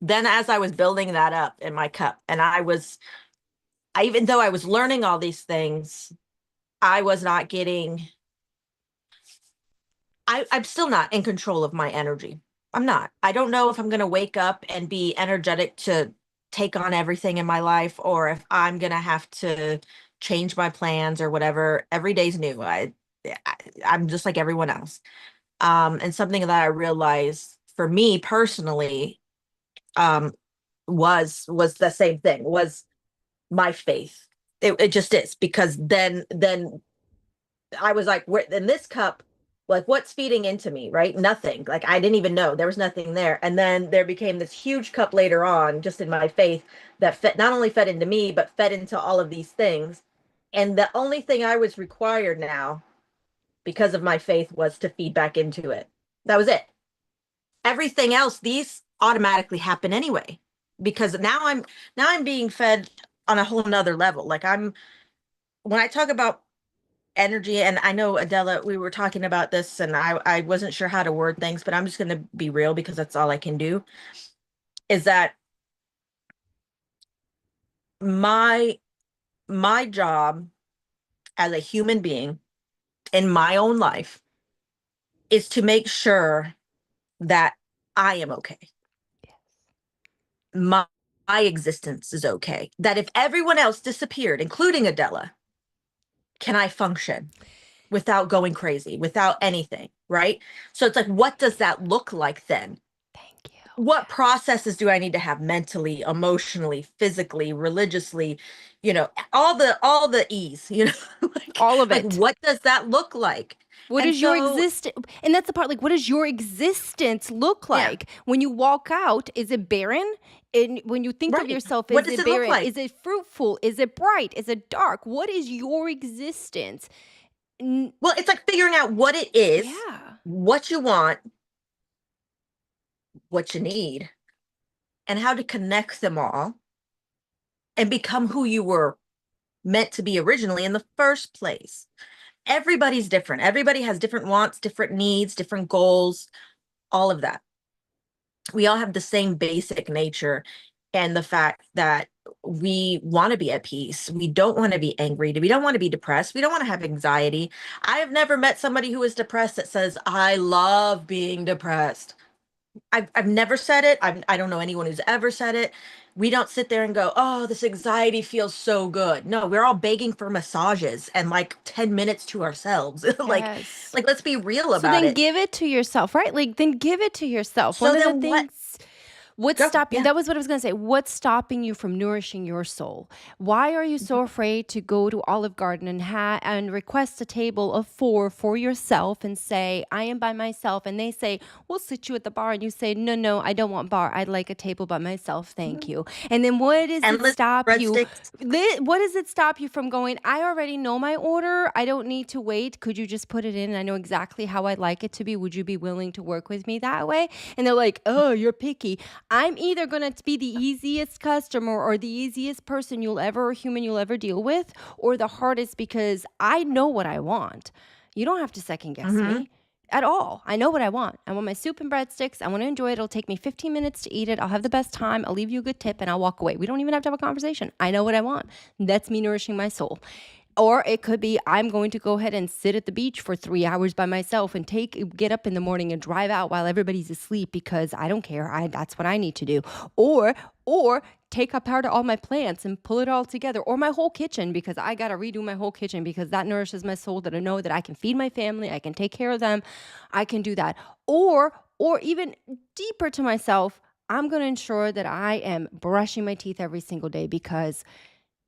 then as I was building that up in my cup, and even though I was learning all these things, I was not getting, I'm still not in control of my energy. I'm not. I don't know if I'm going to wake up and be energetic to take on everything in my life, or if I'm going to have to change my plans or whatever. Every day's new. I'm just like everyone else. And something that I realized for me personally, um, was the same thing, was my faith. It just is, because then I was like, where in this cup, like what's feeding into me, right? Nothing. Like I didn't even know there was nothing there. And then there became this huge cup later on, just in my faith, that not only fed into me, but fed into all of these things. And the only thing I was required now, because of my faith, was to feed back into it. That was it. Everything else, these automatically happen anyway, because now I'm being fed on a whole nother level. Like when I talk about energy, and I know Adela, we were talking about this and I wasn't sure how to word things, but I'm just going to be real because that's all I can do, is that my my job as a human being in my own life is to make sure that I am okay. My, my existence is okay. That if everyone else disappeared, including Adela, can I function without going crazy, without anything, right? So it's like, what does that look like then? Thank you. What processes do I need to have mentally, emotionally, physically, religiously, all the E's, All of like it. what does that look like? What And is your so, existence? And that's the part, like, what does your existence look yeah, like? When you walk out, is it barren? And when you think of right. yourself, What is does it it look barren? like? Is it fruitful? Is it bright? Is it dark? What is your existence? N- Well, it's like figuring out what it is, yeah. what you want, what you need, and how to connect them all and become who you were meant to be originally in the first place. Everybody's different. Everybody has different wants, different needs, different goals, all of that. We all have the same basic nature, and the fact that we want to be at peace. We don't want to be angry. We don't want to be depressed. We don't want to have anxiety. I have never met somebody who is depressed that says, I love being depressed. I've never said it. I don't know anyone who's ever said it. We don't sit there and go, oh, this anxiety feels so good. No, we're all begging for massages and like 10 minutes to ourselves. Yes. Let's be real So about then it. give it to yourself, right? Like then give it to yourself. One So of the then what? things what's Go. stopping Yeah. that was what I was going to say. What's stopping you from nourishing your soul? Why are you so afraid to go to Olive Garden and request a table of 4 for yourself and say, "I am by myself." And they say, "We'll sit you at the bar." And you say, "No, no, I don't want bar. I'd like a table by myself. Thank Mhm. you." And then what does it Endless stop you? breadsticks. What does it stop you from going, "I already know my order. I don't need to wait. Could you just put it in? I know exactly how I'd like it to be. Would you be willing to work with me that way?" And they're like, "Oh, you're picky." I'm either going to be the easiest customer or the easiest person human you'll ever deal with, or the hardest because I know what I want. You don't have to second guess Mm-hmm. me at all. I know what I want. I want my soup and breadsticks. I want to enjoy it. It'll take me 15 minutes to eat it. I'll have the best time. I'll leave you a good tip and I'll walk away. We don't even have to have a conversation. I know what I want. That's me nourishing my soul. Or it could be I'm going to go ahead and sit at the beach for 3 hours by myself and get up in the morning and drive out while everybody's asleep because I don't care. That's what I need to do. Or take apart all my plants and pull it all together, or my whole kitchen because I got to redo my whole kitchen because that nourishes my soul, that I know that I can feed my family, I can take care of them, I can do that. Or even deeper to myself, I'm going to ensure that I am brushing my teeth every single day because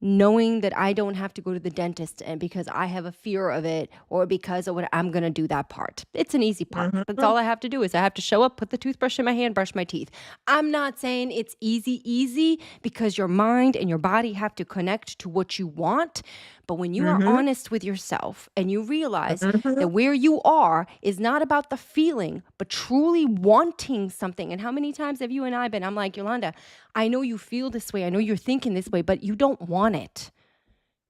knowing that I don't have to go to the dentist and because I have a fear of it or because of what I'm going to do that part. It's an easy part. That's Mm-hmm. all I have to do is I have to show up, put the toothbrush in my hand, brush my teeth. I'm not saying it's easy because your mind and your body have to connect to what you want. But when you are Mm-hmm. honest with yourself and you realize Mm-hmm. that where you are is not about the feeling, but truly wanting something. And how many times have you and I been, I'm like, Yolanda, I know you feel this way. I know you're thinking this way, but you don't want it.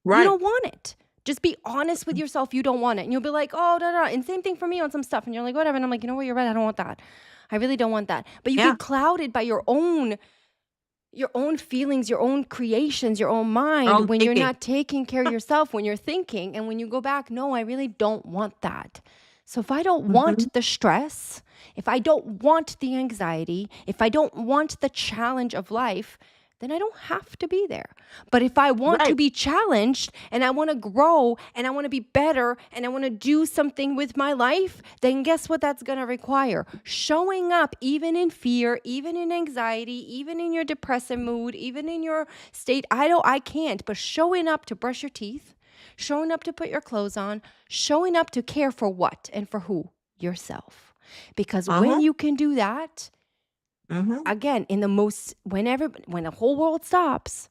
You Right. don't want it. Just be honest with yourself. You don't want it. And you'll be like, oh, da, da. And same thing for me on some stuff. And you're like, whatever. And I'm like, you know what? You're right. I don't want that. I really don't want that. But you Yeah. get clouded by your own feelings, your own creations, your own Our mind own when you're thinking. not taking care of yourself, when you're thinking. And when you go back, no, I really don't want that. So if I don't Mm-hmm. want the stress, if I don't want the anxiety, if I don't want the challenge of life, then I don't have to be there. But if I want to Right. be challenged and I want to grow and I want to be better and I want to do something with my life, then guess what that's going to require? Showing up even in fear, even in anxiety, even in your depressive mood, even in your state. I can't, but showing up to brush your teeth, showing up to put your clothes on, showing up to care for what and for who? Yourself. Because when Uh-huh. you can do that, Mm-hmm. again, when the whole world stops,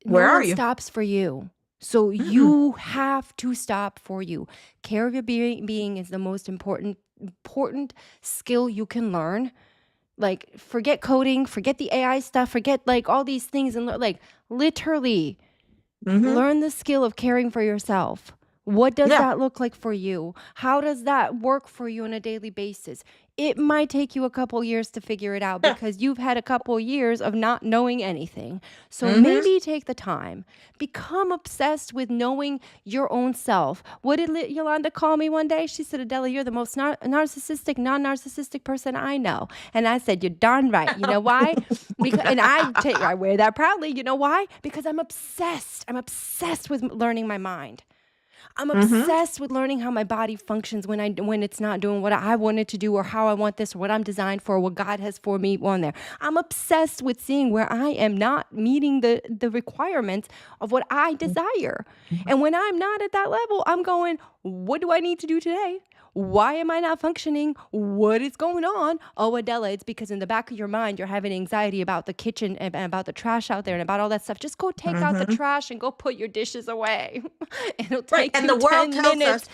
no Where are one you? stops for you. So Mm-mm. you have to stop for you. Care of your being is the most important skill you can learn. Like forget coding, forget the AI stuff, forget like all these things and like literally Mm-hmm. learn the skill of caring for yourself. What does Yeah. that look like for you? How does that work for you on a daily basis? It might take you a couple years to figure it out Yeah. because you've had a couple years of not knowing anything. So Mm-hmm. maybe take the time. Become obsessed with knowing your own self. What did Yolanda call me one day? She said, Adela, you're the most narcissistic, non-narcissistic person I know. And I said, you're darn right. You know why? Because, and I wear that proudly. You know why? Because I'm obsessed. I'm obsessed with learning my mind. I'm Mm-hmm. obsessed with learning how my body functions when it's not doing what I wanted to do or how I want this or what I'm designed for, or what God has for me on there. I'm obsessed with seeing where I am not meeting the requirements of what I desire. And when I'm not at that level, I'm going, what do I need to do today? Why am I not functioning? What is going on? Oh, Adela, it's because in the back of your mind, you're having anxiety about the kitchen and about the trash out there and about all that stuff. Just go take out the Mm-hmm. trash and go put your dishes away. It'll Right. take And you the world 10 tells minutes. us,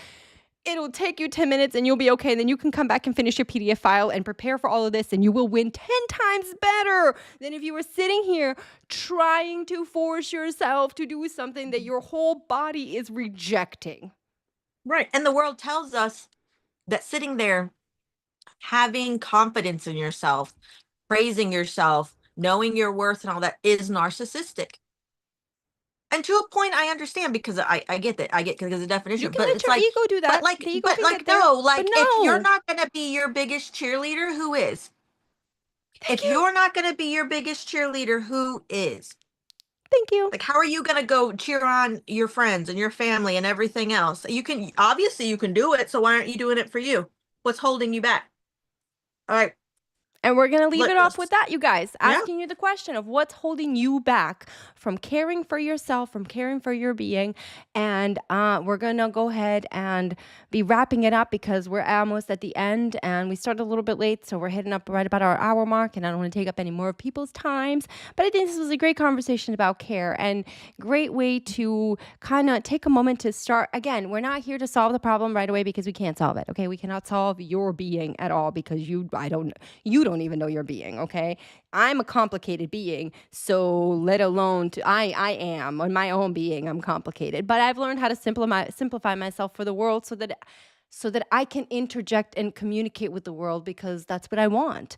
It'll take you 10 minutes and you'll be okay. And then you can come back and finish your PDF file and prepare for all of this. And you will win 10 times better than if you were sitting here trying to force yourself to do something that your whole body is rejecting. right. And the world tells us that sitting there, having confidence in yourself, praising yourself, knowing your worth and all that is narcissistic. And to a point, I understand because I get that. I get because of the You definition, can but let it's your like, ego do that. The ego but can get like, there. no, But like if you're no, not going to be your biggest cheerleader, who is? Thank If you. you're not going to be your biggest cheerleader, who is? Thank you. Like, how are you going to go cheer on your friends and your family and everything else? You can, obviously, you can do it. So why aren't you doing it for you? What's holding you back? All right. And we're going to leave it off with Let's, that, you guys, yeah. asking you the question of what's holding you back from caring for yourself, from caring for your being. And we're going to go ahead and be wrapping it up because we're almost at the end and we started a little bit late. So we're hitting up right about our hour mark and I don't want to take up any more of people's times. But I think this was a great conversation about care and great way to kind of take a moment to start. Again, we're not here to solve the problem right away because we can't solve it. Okay. We cannot solve your being at all because you don't even know your being, okay? I'm a complicated being, so let alone I am on my own being, I'm complicated. But I've learned how to simplify myself for the world so that I can interject and communicate with the world because that's what I want.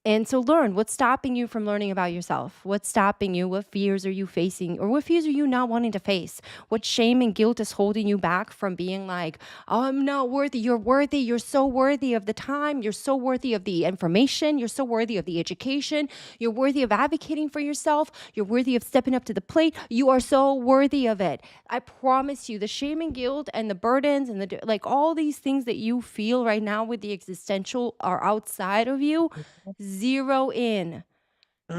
And so learn what's stopping you from learning about yourself. What's stopping you? What fears are you facing? Or what fears are you not wanting to face? What shame and guilt is holding you back from being like, oh, I'm not worthy. You're worthy. You're so worthy of the time. You're so worthy of the information. You're so worthy of the education. You're worthy of advocating for yourself. You're worthy of stepping up to the plate. You are so worthy of it. I promise you, the shame and guilt and the burdens and the like all these things that you feel right now with the existential are outside of you. Zero in.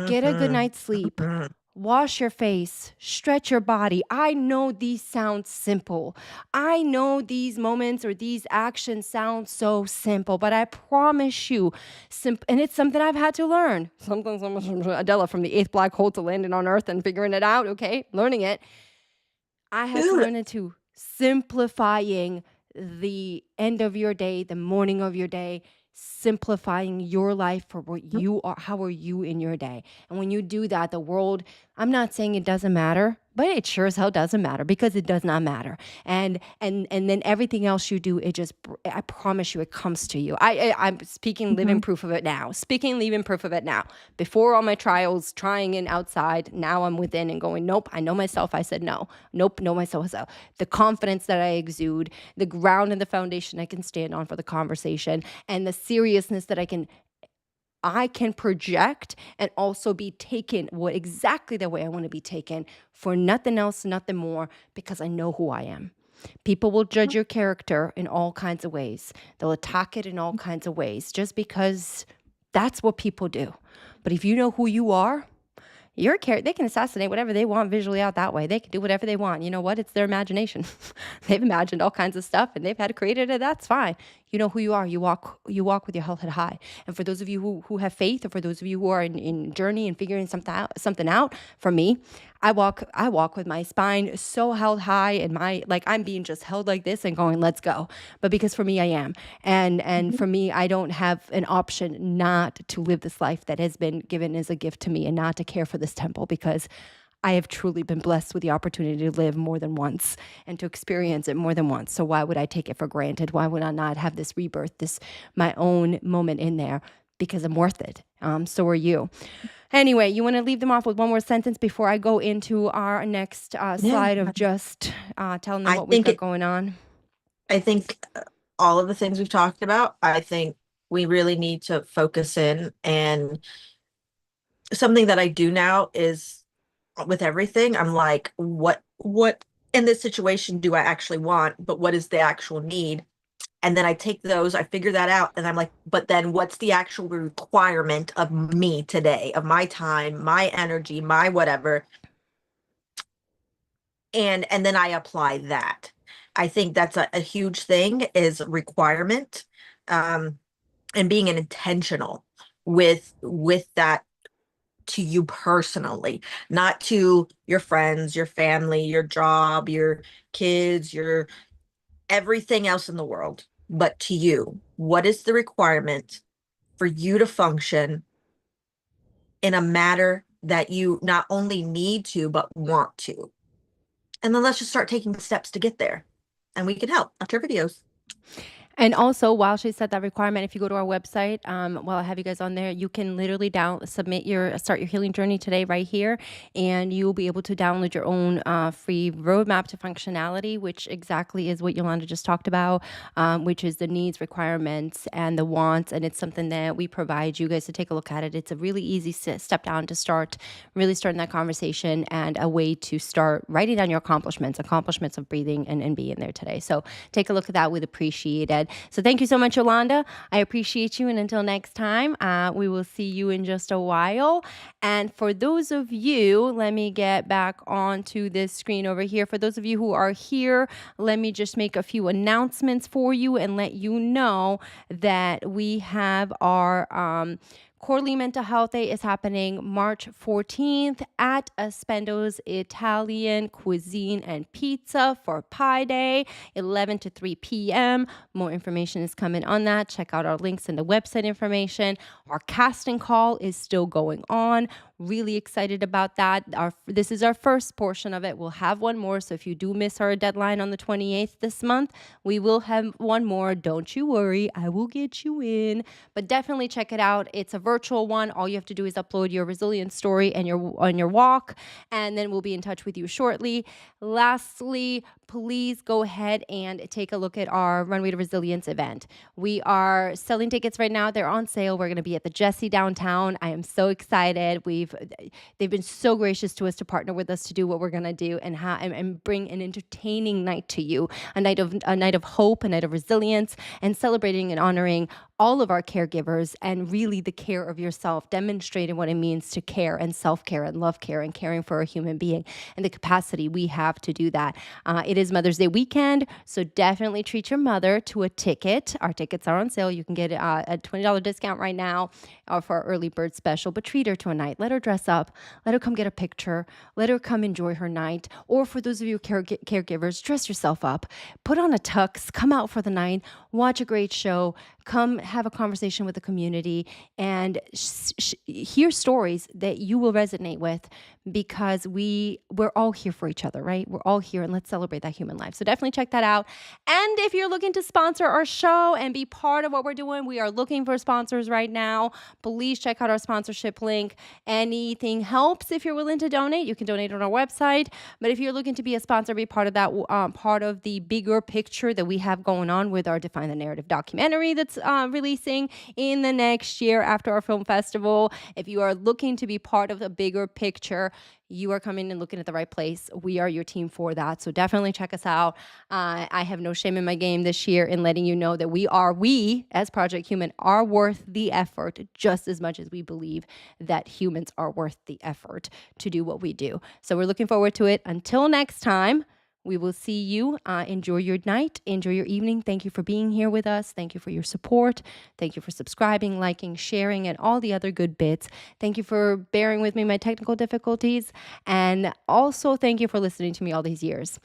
Get a good Mm-hmm. night's sleep. Mm-hmm. Wash your face, stretch your body. I know these sound simple. I know these moments or these actions sound so simple, but I promise you, and it's something I've had to learn. Something Adela from the eighth black hole to landing on Earth and figuring it out, okay? Learning it. I had to Do it. learn into simplifying the end of your day, the morning of your day, simplifying your life for what you are. How are you in your day? And when you do that, the world, I'm not saying it doesn't matter, but it sure as hell doesn't matter because it does not matter. And then everything else you do, it just, I promise you, it comes to you. I'm speaking living Mhm. proof of it now. Speaking living proof of it now. Before all my trials, trying in outside, now I'm within and going, nope, I know myself. I said no. Nope, know myself. So the confidence that I exude, the ground and the foundation I can stand on for the conversation, and the seriousness that I can project and also be taken exactly the way I want to be taken for nothing else, nothing more, because I know who I am. People will judge your character in all kinds of ways. They'll attack it in all kinds of ways just because that's what people do. But if you know who you are, they can assassinate whatever they want visually out that way. They can do whatever they want. You know what? It's their imagination. They've imagined all kinds of stuff and they've had to create it. And that's fine. You know who you are. You walk with your head high. And for those of you who have faith, or for those of you who are in journey and figuring something out, for me, I walk with my spine so held high and I'm being just held like this and going, let's go. But because for me, I am. And Mhm. for me, I don't have an option not to live this life that has been given as a gift to me and not to care for this temple because I have truly been blessed with the opportunity to live more than once and to experience it more than once. So why would I take it for granted? Why would I not have this rebirth, this my own moment in there? Because I'm worth it. So are you. Anyway, you want to leave them off with one more sentence before I go into our next Yeah. slide of just telling them I what we've think got it, going on. I think all of the things we've talked about, I think we really need to focus in. And something that I do now is with everything, I'm like, what in this situation do I actually want? But what is the actual need? And then I take those, I figure that out, and I'm like, but then what's the actual requirement of me today, of my time, my energy, my whatever? And then I apply that. I think that's a huge thing is requirement, um, and being an intentional with that to you personally, not to your friends, your family, your job, your kids, your everything else in the world, but to you. What is the requirement for you to function in a matter that you not only need to, but want to? And then let's just start taking steps to get there. And we can help after videos. And also, while she set that requirement, if you go to our website, while I have you guys on there, you can literally start your healing journey today right here, and you'll be able to download your own free roadmap to functionality, which exactly is what Yolanda just talked about, which is the needs, requirements, and the wants. And it's something that we provide you guys to take a look at it. It's a really easy step down to start really starting that conversation, and a way to start writing down your accomplishments of breathing and being there today. So take a look at that. We'd appreciate it. So thank you so much, Yolanda. I appreciate you. And until next time, we will see you in just a while. And for those of you, let me get back onto this screen over here. For those of you who are here, let me just make a few announcements for you and let you know that we have our Quarterly Mental Health Day is happening March 14th at Aspendo's Italian Cuisine and Pizza for Pie Day, 11 to 3 p.m. More information is coming on that. Check out our links in the website information. Our casting call is still going on. Really excited about that. This is our first portion of it. We'll have one more. So if you do miss our deadline on the 28th this month, we will have one more. Don't you worry. I will get you in. But definitely check it out. It's a virtual one. All you have to do is upload your resilience story and your walk, and then we'll be in touch with you shortly. Lastly, please go ahead and take a look at our Runway to Resilience event. We are selling tickets right now. They're on sale. We're going to be at the Jesse downtown. I am so excited. They've been so gracious to us to partner with us to do what we're going to do, and bring an entertaining night to you, a night of hope, a night of resilience, and celebrating and honoring all of our caregivers, and really the care of yourself, demonstrating what it means to care and self-care and love care and caring for a human being, and the capacity we have to do that. It is Mother's Day weekend, so definitely treat your mother to a ticket. Our tickets are on sale. You can get a $20 discount right now for our early bird special, but treat her to a night. Let her dress up. Let her come get a picture. Let her come enjoy her night. Or for those of you caregivers, dress yourself up. Put on a tux. Come out for the night. Watch a great show. Come have a conversation with the community, and hear stories that you will resonate with, because we're all here for each other, right? We're all here, and let's celebrate that human life. So definitely check that out. And if you're looking to sponsor our show and be part of what we're doing, we are looking for sponsors right now. Please check out our sponsorship link. Anything helps. If you're willing to donate, you can donate on our website. But if you're looking to be a sponsor, be part of that, part of the bigger picture that we have going on with our Define the Narrative documentary that's releasing in the next year after our film festival. If you are looking to be part of the bigger picture, you are coming and looking at the right place. We are your team for that. So definitely check us out. I have no shame in my game this year in letting you know that we as Project Human are worth the effort just as much as we believe that humans are worth the effort to do what we do. So we're looking forward to it. Until next time, we will see you. Enjoy your night. Enjoy your evening. Thank you for being here with us. Thank you for your support. Thank you for subscribing, liking, sharing, and all the other good bits. Thank you for bearing with me my technical difficulties. And also thank you for listening to me all these years.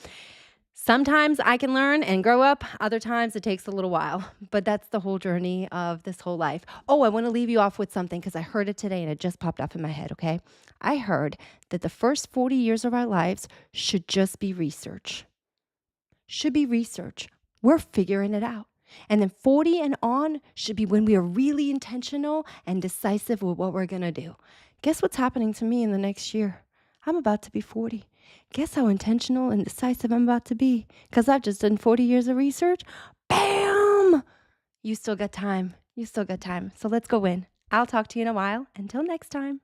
Sometimes I can learn and grow up. Other times it takes a little while, but that's the whole journey of this whole life. Oh, I want to leave you off with something because I heard it today and it just popped up in my head, okay? I heard that the first 40 years of our lives should just be research. Should be research. We're figuring it out. And then 40 and on should be when we are really intentional and decisive with what we're going to do. Guess what's happening to me in the next year? I'm about to be 40. Guess how intentional and decisive I'm about to be? Because I've just done 40 years of research. Bam! You still got time. You still got time. So let's go in. I'll talk to you in a while. Until next time.